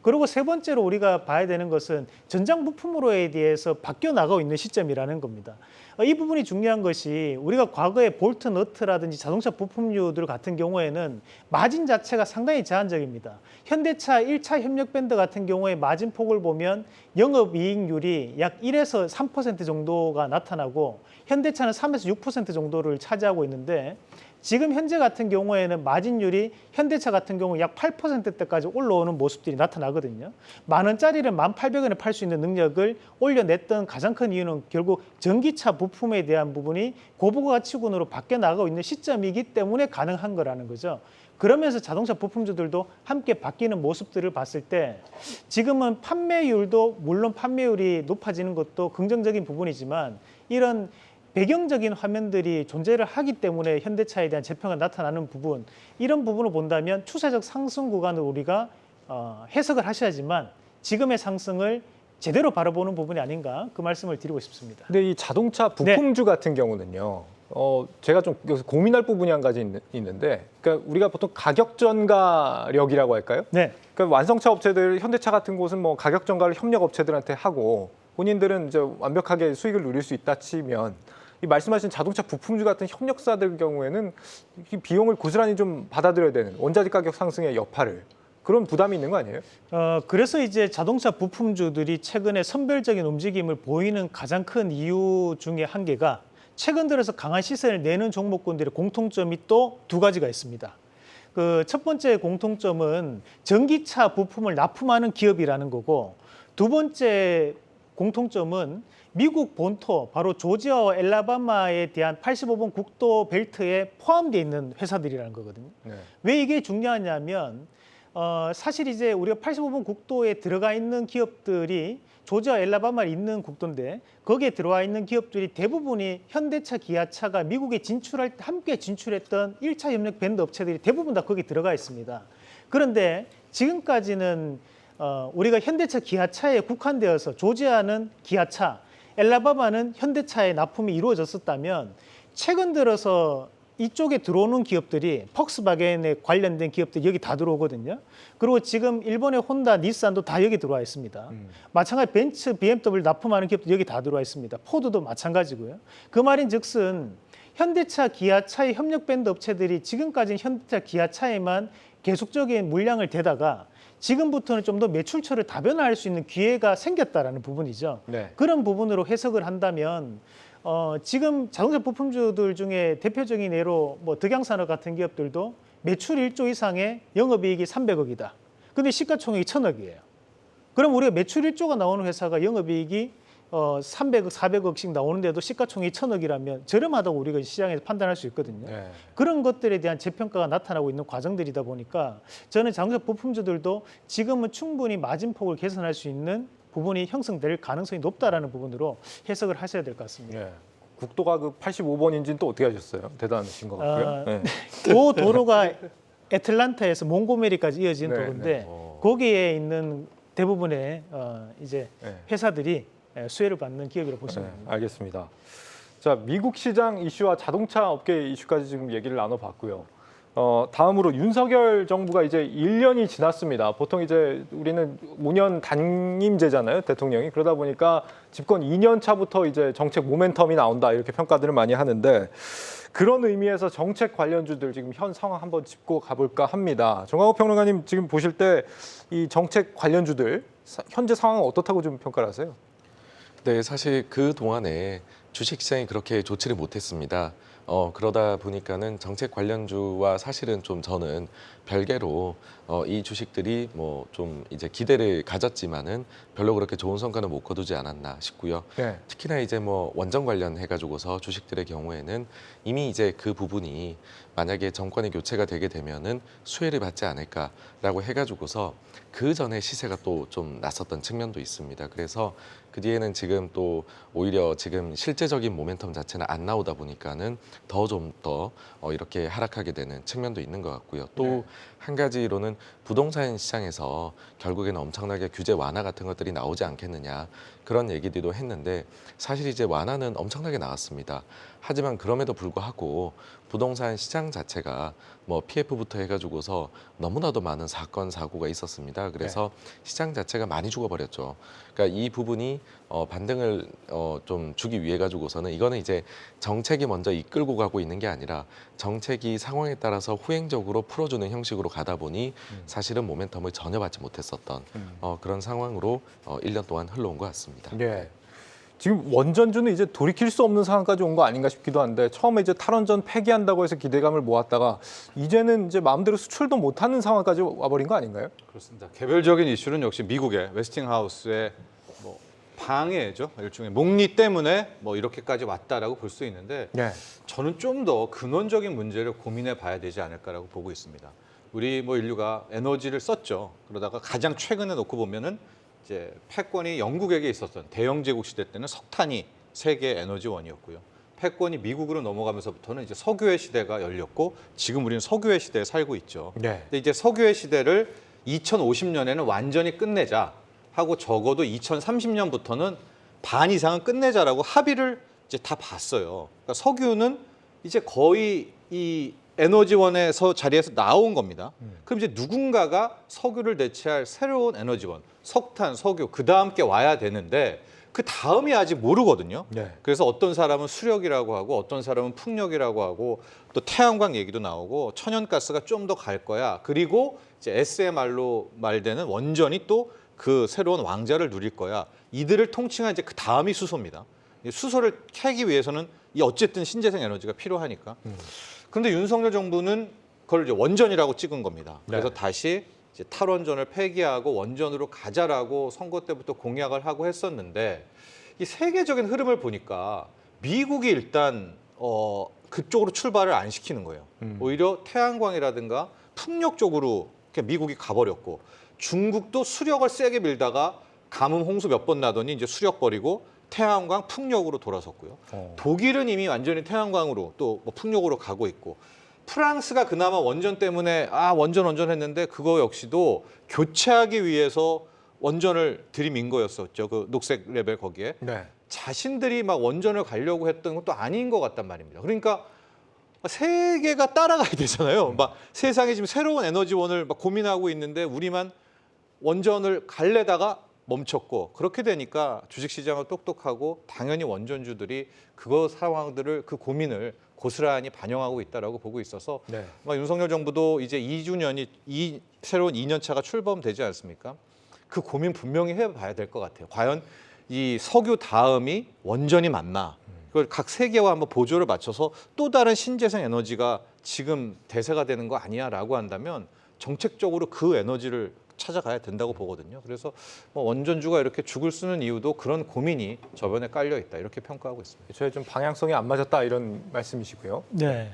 그리고 세 번째로 우리가 봐야 되는 것은 전장 부품으로에 대해서 바뀌어 나가고 있는 시점이라는 겁니다. 이 부분이 중요한 것이 우리가 과거에 볼트, 너트라든지 자동차 부품류들 같은 경우에는 마진 자체가 상당히 제한적입니다. 현대차 1차 협력 밴드 같은 경우에 마진폭을 보면 영업이익률이 약 1에서 3% 정도가 나타나고 현대차는 3에서 6% 정도를 차지하고 있는데 지금 현재 같은 경우에는 마진율이 현대차 같은 경우 약 8%대까지 올라오는 모습들이 나타나거든요. 만 원짜리를 1,800원에 팔 수 있는 능력을 올려냈던 가장 큰 이유는 결국 전기차 부품에 대한 부분이 고부가치군으로 바뀌어 나가고 있는 시점이기 때문에 가능한 거라는 거죠. 그러면서 자동차 부품주들도 함께 바뀌는 모습들을 봤을 때 지금은 판매율도 물론 판매율이 높아지는 것도 긍정적인 부분이지만 이런 배경적인 화면들이 존재를 하기 때문에 현대차에 대한 재평가 나타나는 부분 이런 부분을 본다면 추세적 상승 구간을 우리가 해석을 하셔야지만 지금의 상승을 제대로 바라보는 부분이 아닌가 그 말씀을 드리고 싶습니다. 근데 이 자동차 부품주 같은 경우는요. 제가 좀 여기서 고민할 부분이 한 가지 있는데, 그러니까 우리가 보통 가격 전가력이라고 할까요? 네. 그러니까 완성차 업체들, 현대차 같은 곳은 뭐 가격 전가를 협력 업체들한테 하고 본인들은 이제 완벽하게 수익을 누릴 수 있다 치면 이 말씀하신 자동차 부품주 같은 협력사들 경우에는 이 비용을 고스란히 좀 받아들여야 되는 원자재 가격 상승의 여파를 그런 부담이 있는 거 아니에요? 그래서 이제 자동차 부품주들이 최근에 선별적인 움직임을 보이는 가장 큰 이유 중에 한 개가 최근 들어서 강한 시세를 내는 종목군들의 공통점이 또 두 가지가 있습니다. 그 첫 번째 공통점은 전기차 부품을 납품하는 기업이라는 거고 두 번째 공통점은 미국 본토 바로 조지아와 엘라바마에 대한 85번 국도 벨트에 포함되어 있는 회사들이라는 거거든요. 네. 왜 이게 중요하냐면 사실 이제 우리가 85번 국도에 들어가 있는 기업들이 조지아, 엘라바마에 있는 국도인데 거기에 들어와 있는 기업들이 대부분이 현대차, 기아차가 미국에 진출할 때 함께 진출했던 1차 협력 밴드 업체들이 대부분 다 거기 들어가 있습니다. 그런데 지금까지는 우리가 현대차, 기아차에 국한되어서 조지아는 기아차, 엘라바마는 현대차에 납품이 이루어졌었다면 최근 들어서 이쪽에 들어오는 기업들이 퍽스바겐에 관련된 기업들이 여기 다 들어오거든요. 그리고 지금 일본의 혼다, 닛산도 다 여기 들어와 있습니다. 마찬가지 벤츠, BMW 납품하는 기업도 여기 다 들어와 있습니다. 포드도 마찬가지고요. 그 말인즉슨 현대차, 기아차의 협력 밴드 업체들이 지금까지는 현대차, 기아차에만 계속적인 물량을 대다가 지금부터는 좀 더 매출처를 다변화할 수 있는 기회가 생겼다라는 부분이죠. 네. 그런 부분으로 해석을 한다면 지금 자동차 부품주들 중에 대표적인 예로 뭐 덕양산업 같은 기업들도 매출 1조 이상의 영업이익이 300억이다. 근데 시가총액이 1000억이에요. 그럼 우리가 매출 1조가 나오는 회사가 영업이익이 300억, 400억씩 나오는데도 시가총액이 1000억이라면 저렴하다고 우리가 시장에서 판단할 수 있거든요. 네. 그런 것들에 대한 재평가가 나타나고 있는 과정들이다 보니까 저는 자동차 부품주들도 지금은 충분히 마진폭을 개선할 수 있는 부분이 형성될 가능성이 높다라는 부분으로 해석을 하셔야 될 것 같습니다. 네. 국도가 그 85번인지는 또 어떻게 하셨어요? 대단하신 것 같고요. 네. 그 도로가 애틀란타에서 몽고메리까지 이어진 네, 도로인데 네. 거기에 있는 대부분의 이제 네. 회사들이 수혜를 받는 기업이라고 보시면 네, 됩니다. 알겠습니다. 자, 미국 시장 이슈와 자동차 업계 이슈까지 지금 얘기를 나눠봤고요. 다음으로 윤석열 정부가 이제 1년이 지났습니다. 보통 이제 우리는 5년 단임제잖아요, 대통령이. 그러다 보니까 집권 2년 차부터 이제 정책 모멘텀이 나온다 이렇게 평가들을 많이 하는데 그런 의미에서 정책 관련주들 지금 현 상황 한번 짚고 가볼까 합니다. 정광욱 평론가님 지금 보실 때 이 정책 관련주들 현재 상황은 어떻다고 좀 평가를 하세요? 네, 사실 그 동안에 주식시장이 그렇게 좋지를 못했습니다. 그러다 보니까는 정책 관련주와 사실은 좀 저는 별개로 이 주식들이 뭐 좀 이제 기대를 가졌지만은 별로 그렇게 좋은 성과는 못 거두지 않았나 싶고요. 네. 특히나 이제 뭐 원전 관련해 가지고서 주식들의 경우에는 이미 이제 그 부분이 만약에 정권의 교체가 되게 되면은 수혜를 받지 않을까라고 해가지고서 그 전에 시세가 또 좀 났었던 측면도 있습니다. 그래서 그 뒤에는 지금 또 오히려 지금 실제적인 모멘텀 자체는 안 나오다 보니까는 더 좀 더 이렇게 하락하게 되는 측면도 있는 것 같고요. 또 한 가지로는 부동산 시장에서 결국에는 엄청나게 규제 완화 같은 것들이 나오지 않겠느냐 그런 얘기들도 했는데 사실 이제 완화는 엄청나게 나왔습니다. 하지만 그럼에도 불구하고 부동산 시장 자체가 뭐 PF부터 해가지고서 너무나도 많은 사건 사고가 있었습니다. 그래서 시장 자체가 많이 죽어버렸죠. 그러니까 이 부분이 반등을 좀 주기 위해 가지고서는 이거는 이제 정책이 먼저 이끌고 가고 있는 게 아니라 정책이 상황에 따라서 후행적으로 풀어주는 형식으로 가다 보니 사실은 모멘텀을 전혀 받지 못했었던 그런 상황으로 1년 동안 흘러온 것 같습니다. 네. 지금 원전주는 이제 돌이킬 수 없는 상황까지 온 거 아닌가 싶기도 한데 처음에 이제 탈원전 폐기한다고 해서 기대감을 모았다가 이제는 이제 마음대로 수출도 못하는 상황까지 와버린 거 아닌가요? 그렇습니다. 개별적인 이슈는 역시 미국의 웨스팅하우스의 뭐 방해죠. 일종의 목리 때문에 뭐 이렇게까지 왔다라고 볼 수 있는데 네. 저는 좀 더 근원적인 문제를 고민해 봐야 되지 않을까라고 보고 있습니다. 우리 뭐 인류가 에너지를 썼죠. 그러다가 가장 최근에 놓고 보면은 이제 패권이 영국에게 있었던 대영 제국 시대 때는 석탄이 세계 에너지원이었고요. 패권이 미국으로 넘어가면서부터는 이제 석유의 시대가 열렸고 지금 우리는 석유의 시대에 살고 있죠. 네. 근데 이제 석유의 시대를 2050년에는 완전히 끝내자 하고 적어도 2030년부터는 반 이상은 끝내자라고 합의를 이제 다 봤어요. 그러니까 석유는 이제 거의 이 에너지원에서 자리에서 나온 겁니다. 그럼 이제 누군가가 석유를 대체할 새로운 에너지원, 석탄, 석유 그 다음 게 와야 되는데 그 다음이 아직 모르거든요. 네. 그래서 어떤 사람은 수력이라고 하고 어떤 사람은 풍력이라고 하고 또 태양광 얘기도 나오고 천연가스가 좀 더 갈 거야. 그리고 이제 SMR로 말되는 원전이 또 그 새로운 왕자를 누릴 거야. 이들을 통칭한 이제 그 다음이 수소입니다. 이 수소를 캐기 위해서는 이 어쨌든 신재생 에너지가 필요하니까. 근데 윤석열 정부는 그걸 이제 원전이라고 찍은 겁니다. 그래서 네. 다시 이제 탈원전을 폐기하고 원전으로 가자라고 선거 때부터 공약을 하고 했었는데 이 세계적인 흐름을 보니까 미국이 일단 그쪽으로 출발을 안 시키는 거예요. 오히려 태양광이라든가 풍력 쪽으로 그러니까 미국이 가버렸고 중국도 수력을 세게 밀다가 가뭄 홍수 몇 번 나더니 이제 수력 버리고 태양광 풍력으로 돌아섰고요. 독일은 이미 완전히 태양광으로 또 뭐 풍력으로 가고 있고 프랑스가 그나마 원전 때문에 원전 했는데 그거 역시도 교체하기 위해서 원전을 들이민 거였었죠. 그 녹색 레벨 거기에. 네. 자신들이 막 원전을 가려고 했던 것도 아닌 것 같단 말입니다. 그러니까 세계가 따라가야 되잖아요. 막 세상에 지금 새로운 에너지원을 막 고민하고 있는데 우리만 원전을 갈래다가 멈췄고 그렇게 되니까 주식시장은 똑똑하고 당연히 원전주들이 그거 상황들을 그 고민을 고스란히 반영하고 있다라고 보고 있어서 네. 윤석열 정부도 이제 2주년이 새로운 2년차가 출범되지 않습니까? 그 고민 분명히 해봐야 될 것 같아요. 과연 이 석유 다음이 원전이 맞나? 그걸 각 세계와 한번 보조를 맞춰서 또 다른 신재생 에너지가 지금 대세가 되는 거 아니야라고 한다면 정책적으로 그 에너지를 찾아가야 된다고 보거든요. 그래서 뭐 원전주가 이렇게 죽을 쓰는 이유도 그런 고민이 저변에 깔려 있다 이렇게 평가하고 있습니다. 저희 좀 방향성이 안 맞았다 이런 말씀이시고요. 네.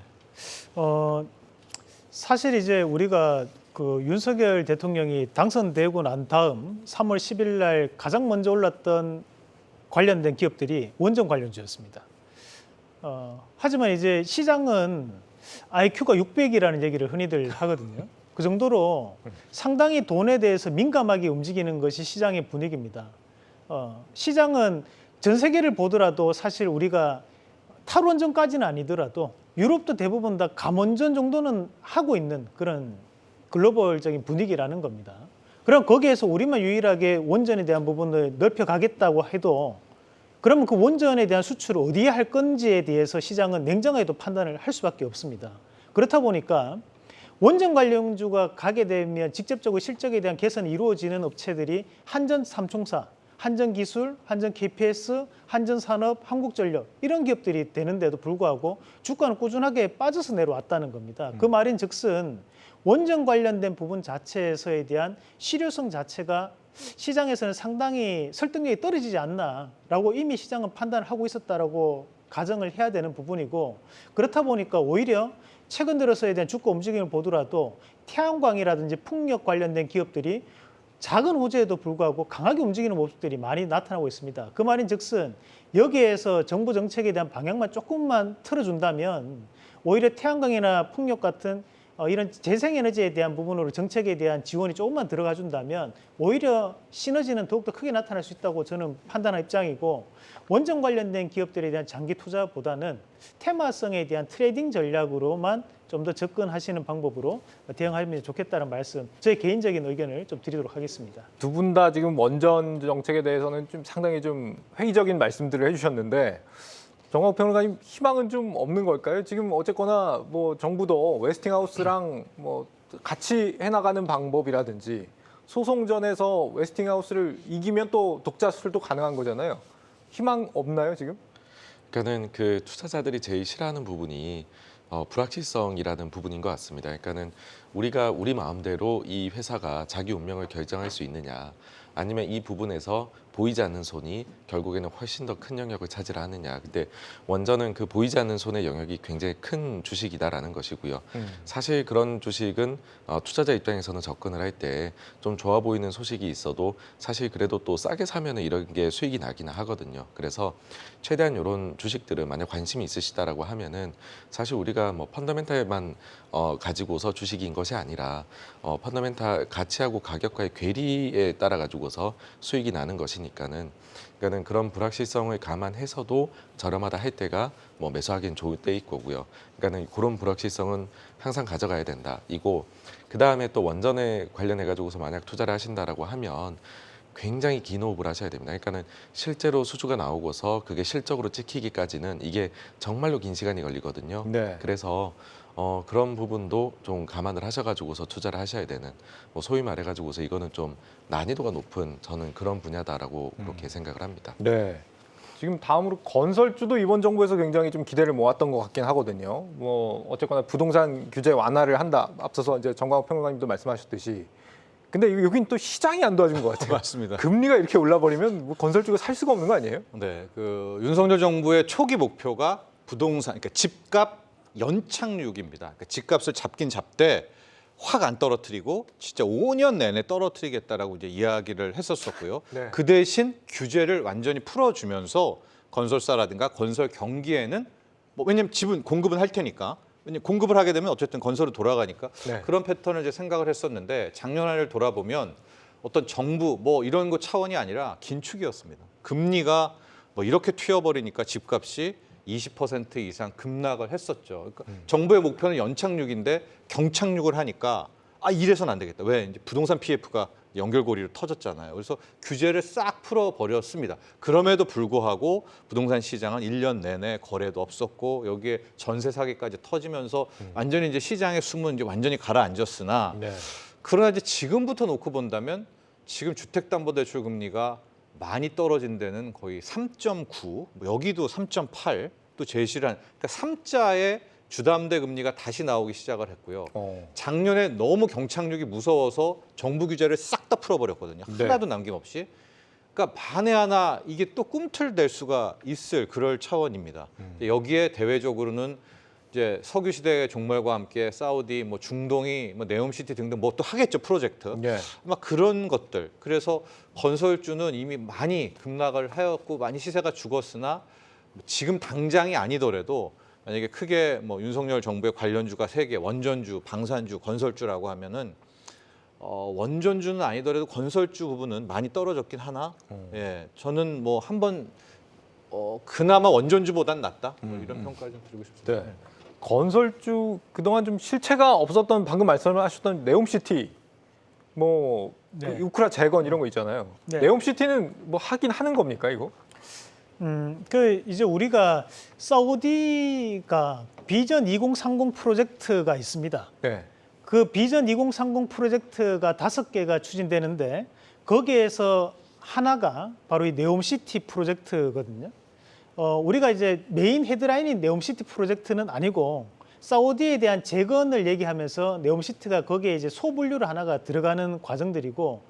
사실 이제 우리가 그 윤석열 대통령이 당선되고 난 다음 3월 10일 날 가장 먼저 올랐던 관련된 기업들이 원전 관련주였습니다. 하지만 이제 시장은 IQ가 600이라는 얘기를 흔히들 하거든요. 그 정도로 상당히 돈에 대해서 민감하게 움직이는 것이 시장의 분위기입니다. 시장은 전 세계를 보더라도 사실 우리가 탈원전까지는 아니더라도 유럽도 대부분 다 감원전 정도는 하고 있는 그런 글로벌적인 분위기라는 겁니다. 그럼 거기에서 우리만 유일하게 원전에 대한 부분을 넓혀가겠다고 해도 그러면 그 원전에 대한 수출을 어디에 할 건지에 대해서 시장은 냉정하게도 판단을 할 수밖에 없습니다. 그렇다 보니까 원전 관련주가 가게 되면 직접적으로 실적에 대한 개선이 이루어지는 업체들이 한전 삼총사, 한전기술, 한전 KPS, 한전산업, 한국전력 이런 기업들이 되는데도 불구하고 주가는 꾸준하게 빠져서 내려왔다는 겁니다. 그 말인즉슨 원전 관련된 부분 자체에서에 대한 실효성 자체가 시장에서는 상당히 설득력이 떨어지지 않나라고 이미 시장은 판단을 하고 있었다라고 가정을 해야 되는 부분이고 그렇다 보니까 오히려 최근 들어서에 대한 주가 움직임을 보더라도 태양광이라든지 풍력 관련된 기업들이 작은 호재에도 불구하고 강하게 움직이는 모습들이 많이 나타나고 있습니다. 그 말인즉슨 여기에서 정부 정책에 대한 방향만 조금만 틀어준다면 오히려 태양광이나 풍력 같은 이런 재생에너지에 대한 부분으로 정책에 대한 지원이 조금만 들어가 준다면 오히려 시너지는 더욱더 크게 나타날 수 있다고 저는 판단할 입장이고 원전 관련된 기업들에 대한 장기 투자보다는 테마성에 대한 트레이딩 전략으로만 좀 더 접근하시는 방법으로 대응하면 좋겠다는 말씀, 저의 개인적인 의견을 좀 드리도록 하겠습니다. 두 분 다 지금 원전 정책에 대해서는 좀 상당히 좀 회의적인 말씀들을 해주셨는데 정광욱 평론가님 희망은 좀 없는 걸까요? 지금 어쨌거나 뭐 정부도 웨스팅하우스랑 뭐 같이 해나가는 방법이라든지 소송전에서 웨스팅하우스를 이기면 또 독자 수출도 가능한 거잖아요. 희망 없나요 지금? 그러니까는 그 투자자들이 제일 싫어하는 부분이 불확실성이라는 부분인 것 같습니다. 그러니까는 우리가 우리 마음대로 이 회사가 자기 운명을 결정할 수 있느냐, 아니면 이 부분에서 보이지 않는 손이 결국에는 훨씬 더 큰 영역을 차지를 하느냐. 근데 원전은 그 보이지 않는 손의 영역이 굉장히 큰 주식이다라는 것이고요. 사실 그런 주식은 투자자 입장에서는 접근을 할 때 좀 좋아 보이는 소식이 있어도 사실 그래도 또 싸게 사면은 이런 게 수익이 나기는 하거든요. 그래서 최대한 이런 주식들을 만약 관심이 있으시다라고 하면은 사실 우리가 뭐 펀더멘탈만 가지고서 주식인 것이 아니라 펀더멘탈 가치하고 가격과의 괴리에 따라 가지고서 수익이 나는 것이니까는 그런 불확실성을 감안해서도 저렴하다 할 때가 뭐 매수하기엔 좋을 때일 거고요. 그러니까는 그런 불확실성은 항상 가져가야 된다. 이고 그 다음에 또 원전에 관련해 가지고서 만약 투자를 하신다라고 하면 굉장히 긴 호흡을 하셔야 됩니다. 그러니까는 실제로 수주가 나오고서 그게 실적으로 찍히기까지는 이게 정말로 긴 시간이 걸리거든요. 네. 그래서 그런 부분도 좀 감안을 하셔가지고서 투자를 하셔야 되는, 뭐 소위 말해가지고서 이거는 좀 난이도가 높은 저는 그런 분야다라고 그렇게 생각을 합니다. 네. 지금 다음으로 건설주도 이번 정부에서 굉장히 좀 기대를 모았던 것 같긴 하거든요. 뭐 어쨌거나 부동산 규제 완화를 한다. 앞서서 이제 정광욱 평론가님도 말씀하셨듯이. 근데 여긴 또 시장이 안 도와준 것 같아요. 맞습니다. 금리가 이렇게 올라버리면 뭐 건설주가 살 수가 없는 거 아니에요? 네, 그 윤석열 정부의 초기 목표가 부동산, 그러니까 집값 연착륙입니다. 그러니까 집값을 잡긴 잡되 확 안 떨어뜨리고 진짜 5년 내내 떨어뜨리겠다라고 이제 이야기를 했었었고요. 네. 그 대신 규제를 완전히 풀어주면서 건설사라든가 건설 경기에는 뭐 왜냐면 집은 공급은 할 테니까 왜냐면 공급을 하게 되면 어쨌든 건설은 돌아가니까 네. 그런 패턴을 이제 생각을 했었는데 작년 한 해를 돌아보면 어떤 정부 뭐 이런 거 차원이 아니라 긴축이었습니다. 금리가 뭐 이렇게 튀어버리니까 집값이 20% 이상 급락을 했었죠. 그러니까 정부의 목표는 연착륙인데 경착륙을 하니까 아 이래서는 안 되겠다. 왜 이제 부동산 PF가 연결고리로 터졌잖아요. 그래서 규제를 싹 풀어버렸습니다. 그럼에도 불구하고 부동산 시장은 1년 내내 거래도 없었고 여기에 전세 사기까지 터지면서 완전히 이제 시장의 숨은 이제 완전히 가라앉았으나 네. 그러나 이제 지금부터 놓고 본다면 지금 주택담보대출 금리가 많이 떨어진 데는 거의 3.9, 여기도 3.8 또 제시를 한 그러니까 3자의 주담대 금리가 다시 나오기 시작을 했고요. 작년에 너무 경착륙이 무서워서 정부 규제를 싹 다 풀어버렸거든요. 네. 하나도 남김없이. 그러니까 반에 하나 이게 또 꿈틀댈 수가 있을 그럴 차원입니다. 여기에 대외적으로는 이제 석유 시대의 종말과 함께 사우디, 뭐 중동이, 뭐 네옴시티 등등 뭐 또 하겠죠 프로젝트. 네. 막 그런 것들. 그래서 건설주는 이미 많이 급락을 하였고 많이 시세가 죽었으나 지금 당장이 아니더라도 만약에 크게 뭐 윤석열 정부의 관련주가 3개, 원전주, 방산주, 건설주라고 하면은 원전주는 아니더라도 건설주 부분은 많이 떨어졌긴 하나. 예, 저는 뭐 한번 그나마 원전주보단 낫다. 뭐 이런 평가를 좀 드리고 싶습니다. 네. 건설주 그동안 좀 실체가 없었던 방금 말씀하셨던 네옴시티 뭐 네. 그 우크라 재건 이런 거 있잖아요. 네. 네옴시티는 뭐 하긴 하는 겁니까 이거? 그 이제 우리가 사우디가 비전 2030 프로젝트가 있습니다. 네. 그 비전 2030 프로젝트가 5개가 추진되는데 거기에서 하나가 바로 이 네옴시티 프로젝트거든요. 우리가 이제 메인 헤드라인인 네옴시티 프로젝트는 아니고 사우디에 대한 재건을 얘기하면서 네옴시티가 거기에 이제 소분류로 하나가 들어가는 과정들이고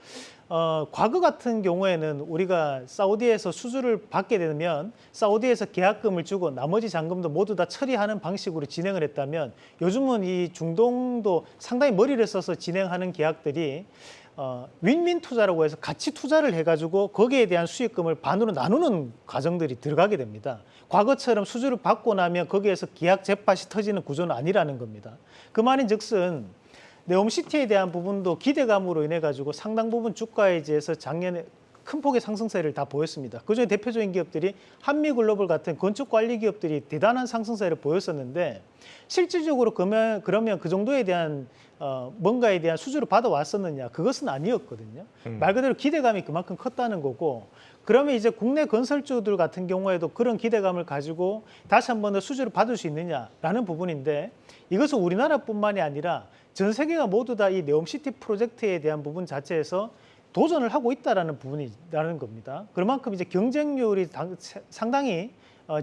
과거 같은 경우에는 우리가 사우디에서 수주를 받게 되면 사우디에서 계약금을 주고 나머지 잔금도 모두 다 처리하는 방식으로 진행을 했다면 요즘은 이 중동도 상당히 머리를 써서 진행하는 계약들이 윈윈 투자라고 해서 같이 투자를 해가지고 거기에 대한 수익금을 반으로 나누는 과정들이 들어가게 됩니다. 과거처럼 수주를 받고 나면 거기에서 계약 재팟이 터지는 구조는 아니라는 겁니다. 그 말인즉슨 네옴시티에 대한 부분도 기대감으로 인해 가지고 상당 부분 주가에 대해서 작년에 큰 폭의 상승세를 다 보였습니다. 그중에 대표적인 기업들이 한미글로벌 같은 건축 관리 기업들이 대단한 상승세를 보였었는데 실질적으로 그러면 그 정도에 대한 뭔가에 대한 수주를 받아왔었느냐 그것은 아니었거든요. 말 그대로 기대감이 그만큼 컸다는 거고 그러면 이제 국내 건설주들 같은 경우에도 그런 기대감을 가지고 다시 한 번 더 수주를 받을 수 있느냐라는 부분인데 이것은 우리나라뿐만이 아니라 전 세계가 모두 다 이 네옴시티 프로젝트에 대한 부분 자체에서 도전을 하고 있다라는 부분이라는 겁니다. 그만큼 이제 경쟁률이 상당히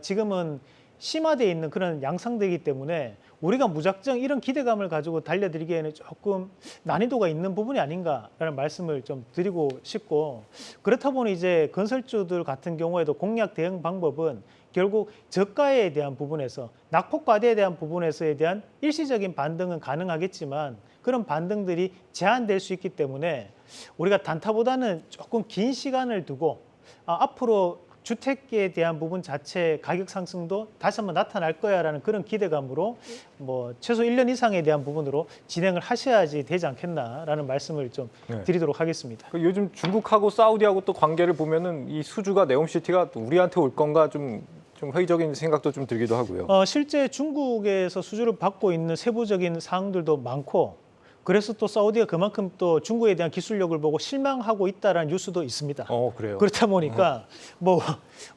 지금은 심화되어 있는 그런 양상되기 때문에 우리가 무작정 이런 기대감을 가지고 달려들기에는 조금 난이도가 있는 부분이 아닌가라는 말씀을 좀 드리고 싶고 그렇다 보니 이제 건설주들 같은 경우에도 공략 대응 방법은 결국 저가에 대한 부분에서 낙폭과대에 대한 부분에서에 대한 일시적인 반등은 가능하겠지만 그런 반등들이 제한될 수 있기 때문에 우리가 단타보다는 조금 긴 시간을 두고 앞으로 주택에 대한 부분 자체 가격 상승도 다시 한번 나타날 거야라는 그런 기대감으로 뭐 최소 1년 이상에 대한 부분으로 진행을 하셔야지 되지 않겠나라는 말씀을 좀 네. 드리도록 하겠습니다. 요즘 중국하고 사우디하고 또 관계를 보면은 이 수주가 네옴시티가 또 우리한테 올 건가 좀 회의적인 생각도 좀 들기도 하고요. 실제 중국에서 수주를 받고 있는 세부적인 사항들도 많고 그래서 또 사우디가 그만큼 또 중국에 대한 기술력을 보고 실망하고 있다라는 뉴스도 있습니다. 그래요. 그렇다 보니까 뭐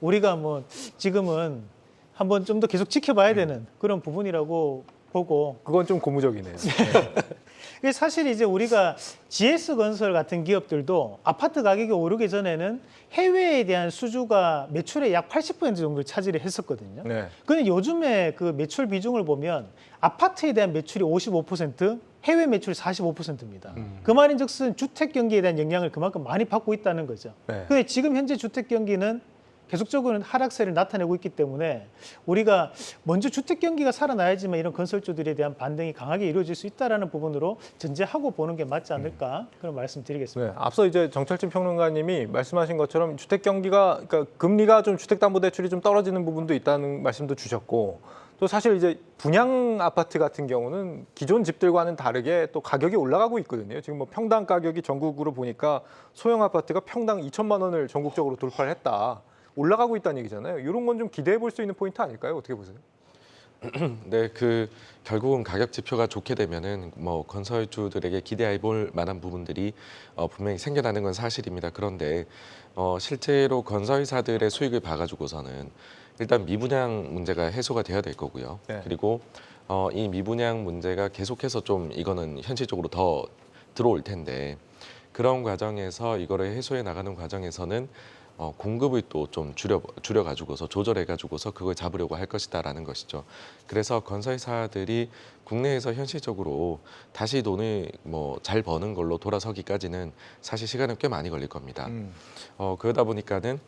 우리가 뭐 지금은 한번 좀 더 계속 지켜봐야 되는 그런 부분이라고 보고 그건 좀 고무적이네요. 사실 이제 우리가 GS건설 같은 기업들도 아파트 가격이 오르기 전에는 해외에 대한 수주가 매출의 약 80% 정도를 차지를 했었거든요. 네. 근데 요즘에 그 매출 비중을 보면 아파트에 대한 매출이 55%, 해외 매출이 45%입니다. 그 말인즉슨 주택 경기에 대한 영향을 그만큼 많이 받고 있다는 거죠. 네. 근데 지금 현재 주택 경기는 계속적으로 하락세를 나타내고 있기 때문에 우리가 먼저 주택 경기가 살아나야지만 이런 건설주들에 대한 반등이 강하게 이루어질 수 있다라는 부분으로 전제하고 보는 게 맞지 않을까 그런 말씀드리겠습니다. 네, 앞서 이제 정철진 평론가님이 말씀하신 것처럼 주택 경기가 그러니까 금리가 좀 주택담보대출이 좀 떨어지는 부분도 있다는 말씀도 주셨고 또 사실 이제 분양 아파트 같은 경우는 기존 집들과는 다르게 또 가격이 올라가고 있거든요. 지금 뭐 평당 가격이 전국으로 보니까 소형 아파트가 평당 2천만 원을 전국적으로 돌파를 했다. 올라가고 있다는 얘기잖아요. 이런 건 좀 기대해 볼 수 있는 포인트 아닐까요? 어떻게 보세요? 네, 결국은 가격 지표가 좋게 되면은 뭐 건설주들에게 기대해 볼 만한 부분들이 분명히 생겨나는 건 사실입니다. 그런데 실제로 건설사들의 수익을 봐가지고서는 일단 미분양 문제가 해소가 돼야 될 거고요. 네. 그리고 이 미분양 문제가 계속해서 좀 이거는 현실적으로 더 들어올 텐데 그런 과정에서 이거를 해소해 나가는 과정에서는 공급을 또 좀 줄여가지고서 조절해가지고서 그걸 잡으려고 할 것이다라는 것이죠. 그래서 건설사들이 국내에서 현실적으로 다시 돈을 뭐 잘 버는 걸로 돌아서기까지는 사실 시간은 꽤 많이 걸릴 겁니다. 그러다 보니까는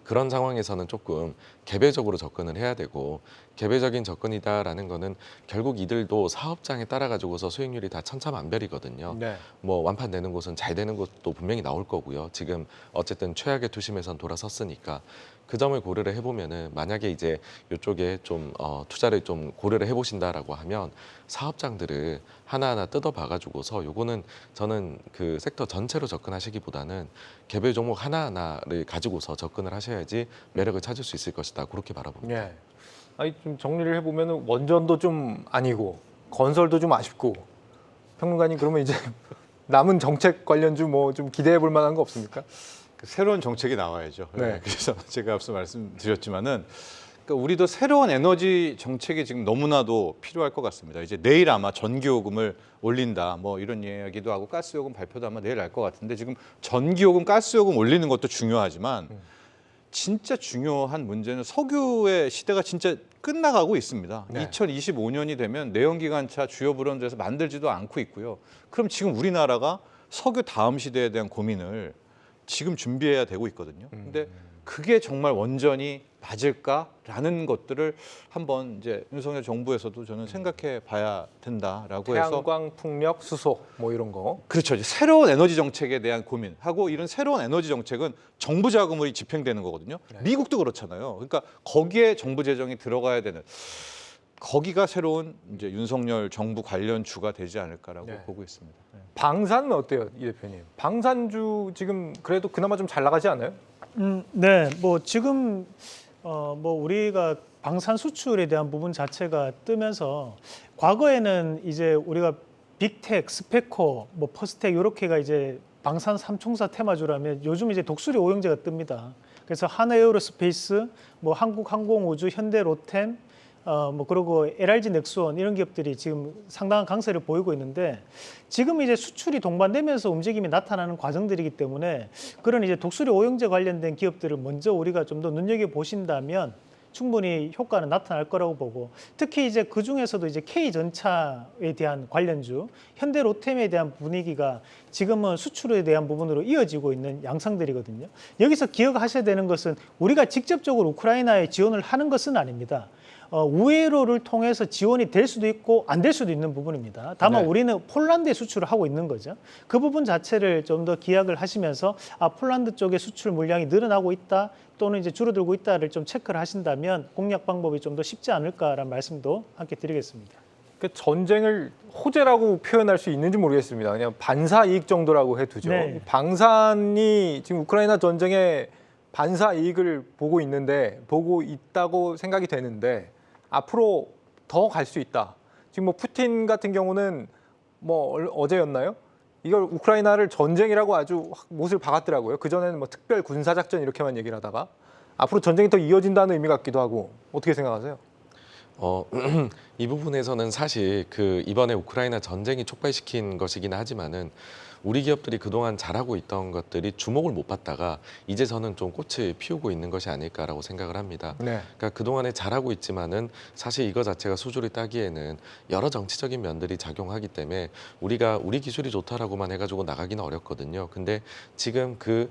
그런 상황에서는 조금 개별적으로 접근을 해야 되고 개별적인 접근이다라는 거는 결국 이들도 사업장에 따라 가지고서 수익률이 다 천차만별이거든요. 네. 뭐 완판되는 곳은 잘 되는 곳도 분명히 나올 거고요. 지금 어쨌든 최악의 투심에선 돌아섰으니까 그 점을 고려를 해보면은 만약에 이제 이쪽에 좀 투자를 좀 고려를 해보신다라고 하면 사업장들을 하나하나 뜯어봐가지고서 요거는 저는 그 섹터 전체로 접근하시기보다는 개별 종목 하나하나를 가지고서 접근을 하셔야지 매력을 찾을 수 있을 것이다. 그렇게 바라봅니다. 예. 아니 좀 정리를 해보면 원전도 좀 아니고 건설도 좀 아쉽고 평론가님 그러면 이제 남은 정책 관련주 뭐 좀 기대해 볼 만한 거 없습니까? 새로운 정책이 나와야죠. 네. 그래서 제가 앞서 말씀드렸지만은 그러니까 우리도 새로운 에너지 정책이 지금 너무나도 필요할 것 같습니다. 이제 내일 아마 전기요금을 올린다 뭐 이런 이야기도 하고 가스요금 발표도 아마 내일 날 것 같은데 지금 전기요금, 가스요금 올리는 것도 중요하지만 진짜 중요한 문제는 석유의 시대가 진짜 끝나가고 있습니다. 네. 2025년이 되면 내연기관차 주요 브랜드에서 만들지도 않고 있고요. 그럼 지금 우리나라가 석유 다음 시대에 대한 고민을 지금 준비해야 되고 있거든요. 근데 그게 정말 원전이 맞을까라는 것들을 한번 이제 윤석열 정부에서도 저는 생각해 봐야 된다라고 해서 태양광, 풍력, 수소 뭐 이런 거. 그렇죠. 이제 새로운 에너지 정책에 대한 고민하고 이런 새로운 에너지 정책은 정부 자금으로 집행되는 거거든요. 미국도 그렇잖아요. 그러니까 거기에 정부 재정이 들어가야 되는 거기가 새로운 이제 윤석열 정부 관련 주가 되지 않을까라고 네. 보고 있습니다. 네. 방산은 어때요, 이 대표님? 방산주 지금 그래도 그나마 좀 잘 나가지 않아요? 네, 뭐 지금 뭐 우리가 방산 수출에 대한 부분 자체가 뜨면서 과거에는 이제 우리가 빅텍, 스페코, 뭐 퍼스텍 이렇게가 이제 방산 삼총사 테마주라면 요즘 이제 독수리 오형제가 뜹니다. 그래서 하나에어로스페이스, 뭐 한국항공우주, 현대로템, 뭐 그리고 LRG 넥스원 이런 기업들이 지금 상당한 강세를 보이고 있는데 지금 이제 수출이 동반되면서 움직임이 나타나는 과정들이기 때문에 그런 이제 독수리 오형제 관련된 기업들을 먼저 우리가 좀 더 눈여겨 보신다면 충분히 효과는 나타날 거라고 보고 특히 이제 그 중에서도 이제 K전차에 대한 관련주, 현대로템에 대한 분위기가 지금은 수출에 대한 부분으로 이어지고 있는 양상들이거든요. 여기서 기억하셔야 되는 것은 우리가 직접적으로 우크라이나에 지원을 하는 것은 아닙니다. 우회로를 통해서 지원이 될 수도 있고 안 될 수도 있는 부분입니다. 다만 네. 우리는 폴란드에 수출을 하고 있는 거죠. 그 부분 자체를 좀 더 기약을 하시면서 폴란드 쪽의 수출 물량이 늘어나고 있다 또는 이제 줄어들고 있다를 좀 체크를 하신다면 공략 방법이 좀 더 쉽지 않을까라는 말씀도 함께 드리겠습니다. 그 전쟁을 호재라고 표현할 수 있는지 모르겠습니다. 그냥 반사 이익 정도라고 해두죠. 네. 방산이 지금 우크라이나 전쟁의 반사 이익을 보고 있다고 생각이 되는데 앞으로 더 갈 수 있다. 지금 뭐 푸틴 같은 경우는 뭐 어제였나요? 이걸 우크라이나를 전쟁이라고 아주 못을 박았더라고요. 그전에는 뭐 특별 군사작전 이렇게만 얘기를 하다가 앞으로 전쟁이 더 이어진다는 의미 같기도 하고 어떻게 생각하세요? 이 부분에서는 사실 그 이번에 우크라이나 전쟁이 촉발시킨 것이긴 하지만은 우리 기업들이 그동안 잘하고 있던 것들이 주목을 못 받다가 이제서는 좀 꽃을 피우고 있는 것이 아닐까라고 생각을 합니다. 네. 그러니까 그동안에 잘하고 있지만은 사실 이거 자체가 수주를 따기에는 여러 정치적인 면들이 작용하기 때문에 우리가 우리 기술이 좋다라고만 해가지고 나가기는 어렵거든요. 근데 지금 그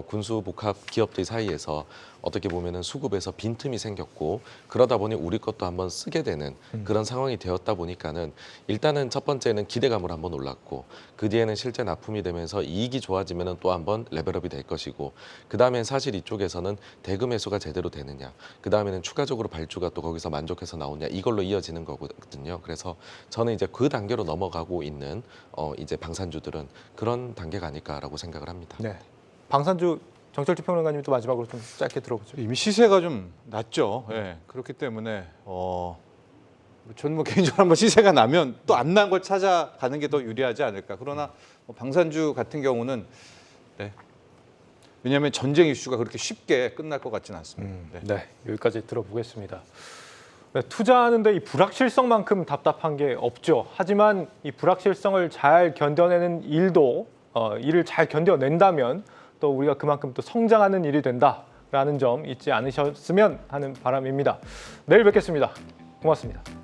군수 복합 기업들 사이에서 어떻게 보면은 수급에서 빈틈이 생겼고 그러다 보니 우리 것도 한번 쓰게 되는 그런 상황이 되었다 보니까는 일단은 첫 번째는 기대감으로 한번 올랐고 그 뒤에는 실제 납품이 되면서 이익이 좋아지면은 또 한번 레벨업이 될 것이고 그 다음엔 사실 이쪽에서는 대금 회수가 제대로 되느냐 그 다음에는 추가적으로 발주가 또 거기서 만족해서 나오냐 이걸로 이어지는 거거든요. 그래서 저는 이제 그 단계로 넘어가고 있는 이제 방산주들은 그런 단계가 아닐까라고 생각을 합니다. 네. 방산주 정철주 평론가님 또 마지막으로 좀 짧게 들어보죠. 이미 시세가 좀 낮죠. 예. 그렇기 때문에 저는 뭐 개인적으로 한번 시세가 나면 또 안 난 걸 찾아가는 게 더 유리하지 않을까. 그러나 뭐 방산주 같은 경우는 네. 왜냐하면 전쟁 이슈가 그렇게 쉽게 끝날 것 같지는 않습니다. 네. 네, 여기까지 들어보겠습니다. 네, 투자하는데 이 불확실성만큼 답답한 게 없죠. 하지만 이 불확실성을 잘 견뎌내는 일을 잘 견뎌낸다면 또 우리가 그만큼 또 성장하는 일이 된다라는 점 잊지 않으셨으면 하는 바람입니다. 내일 뵙겠습니다. 고맙습니다.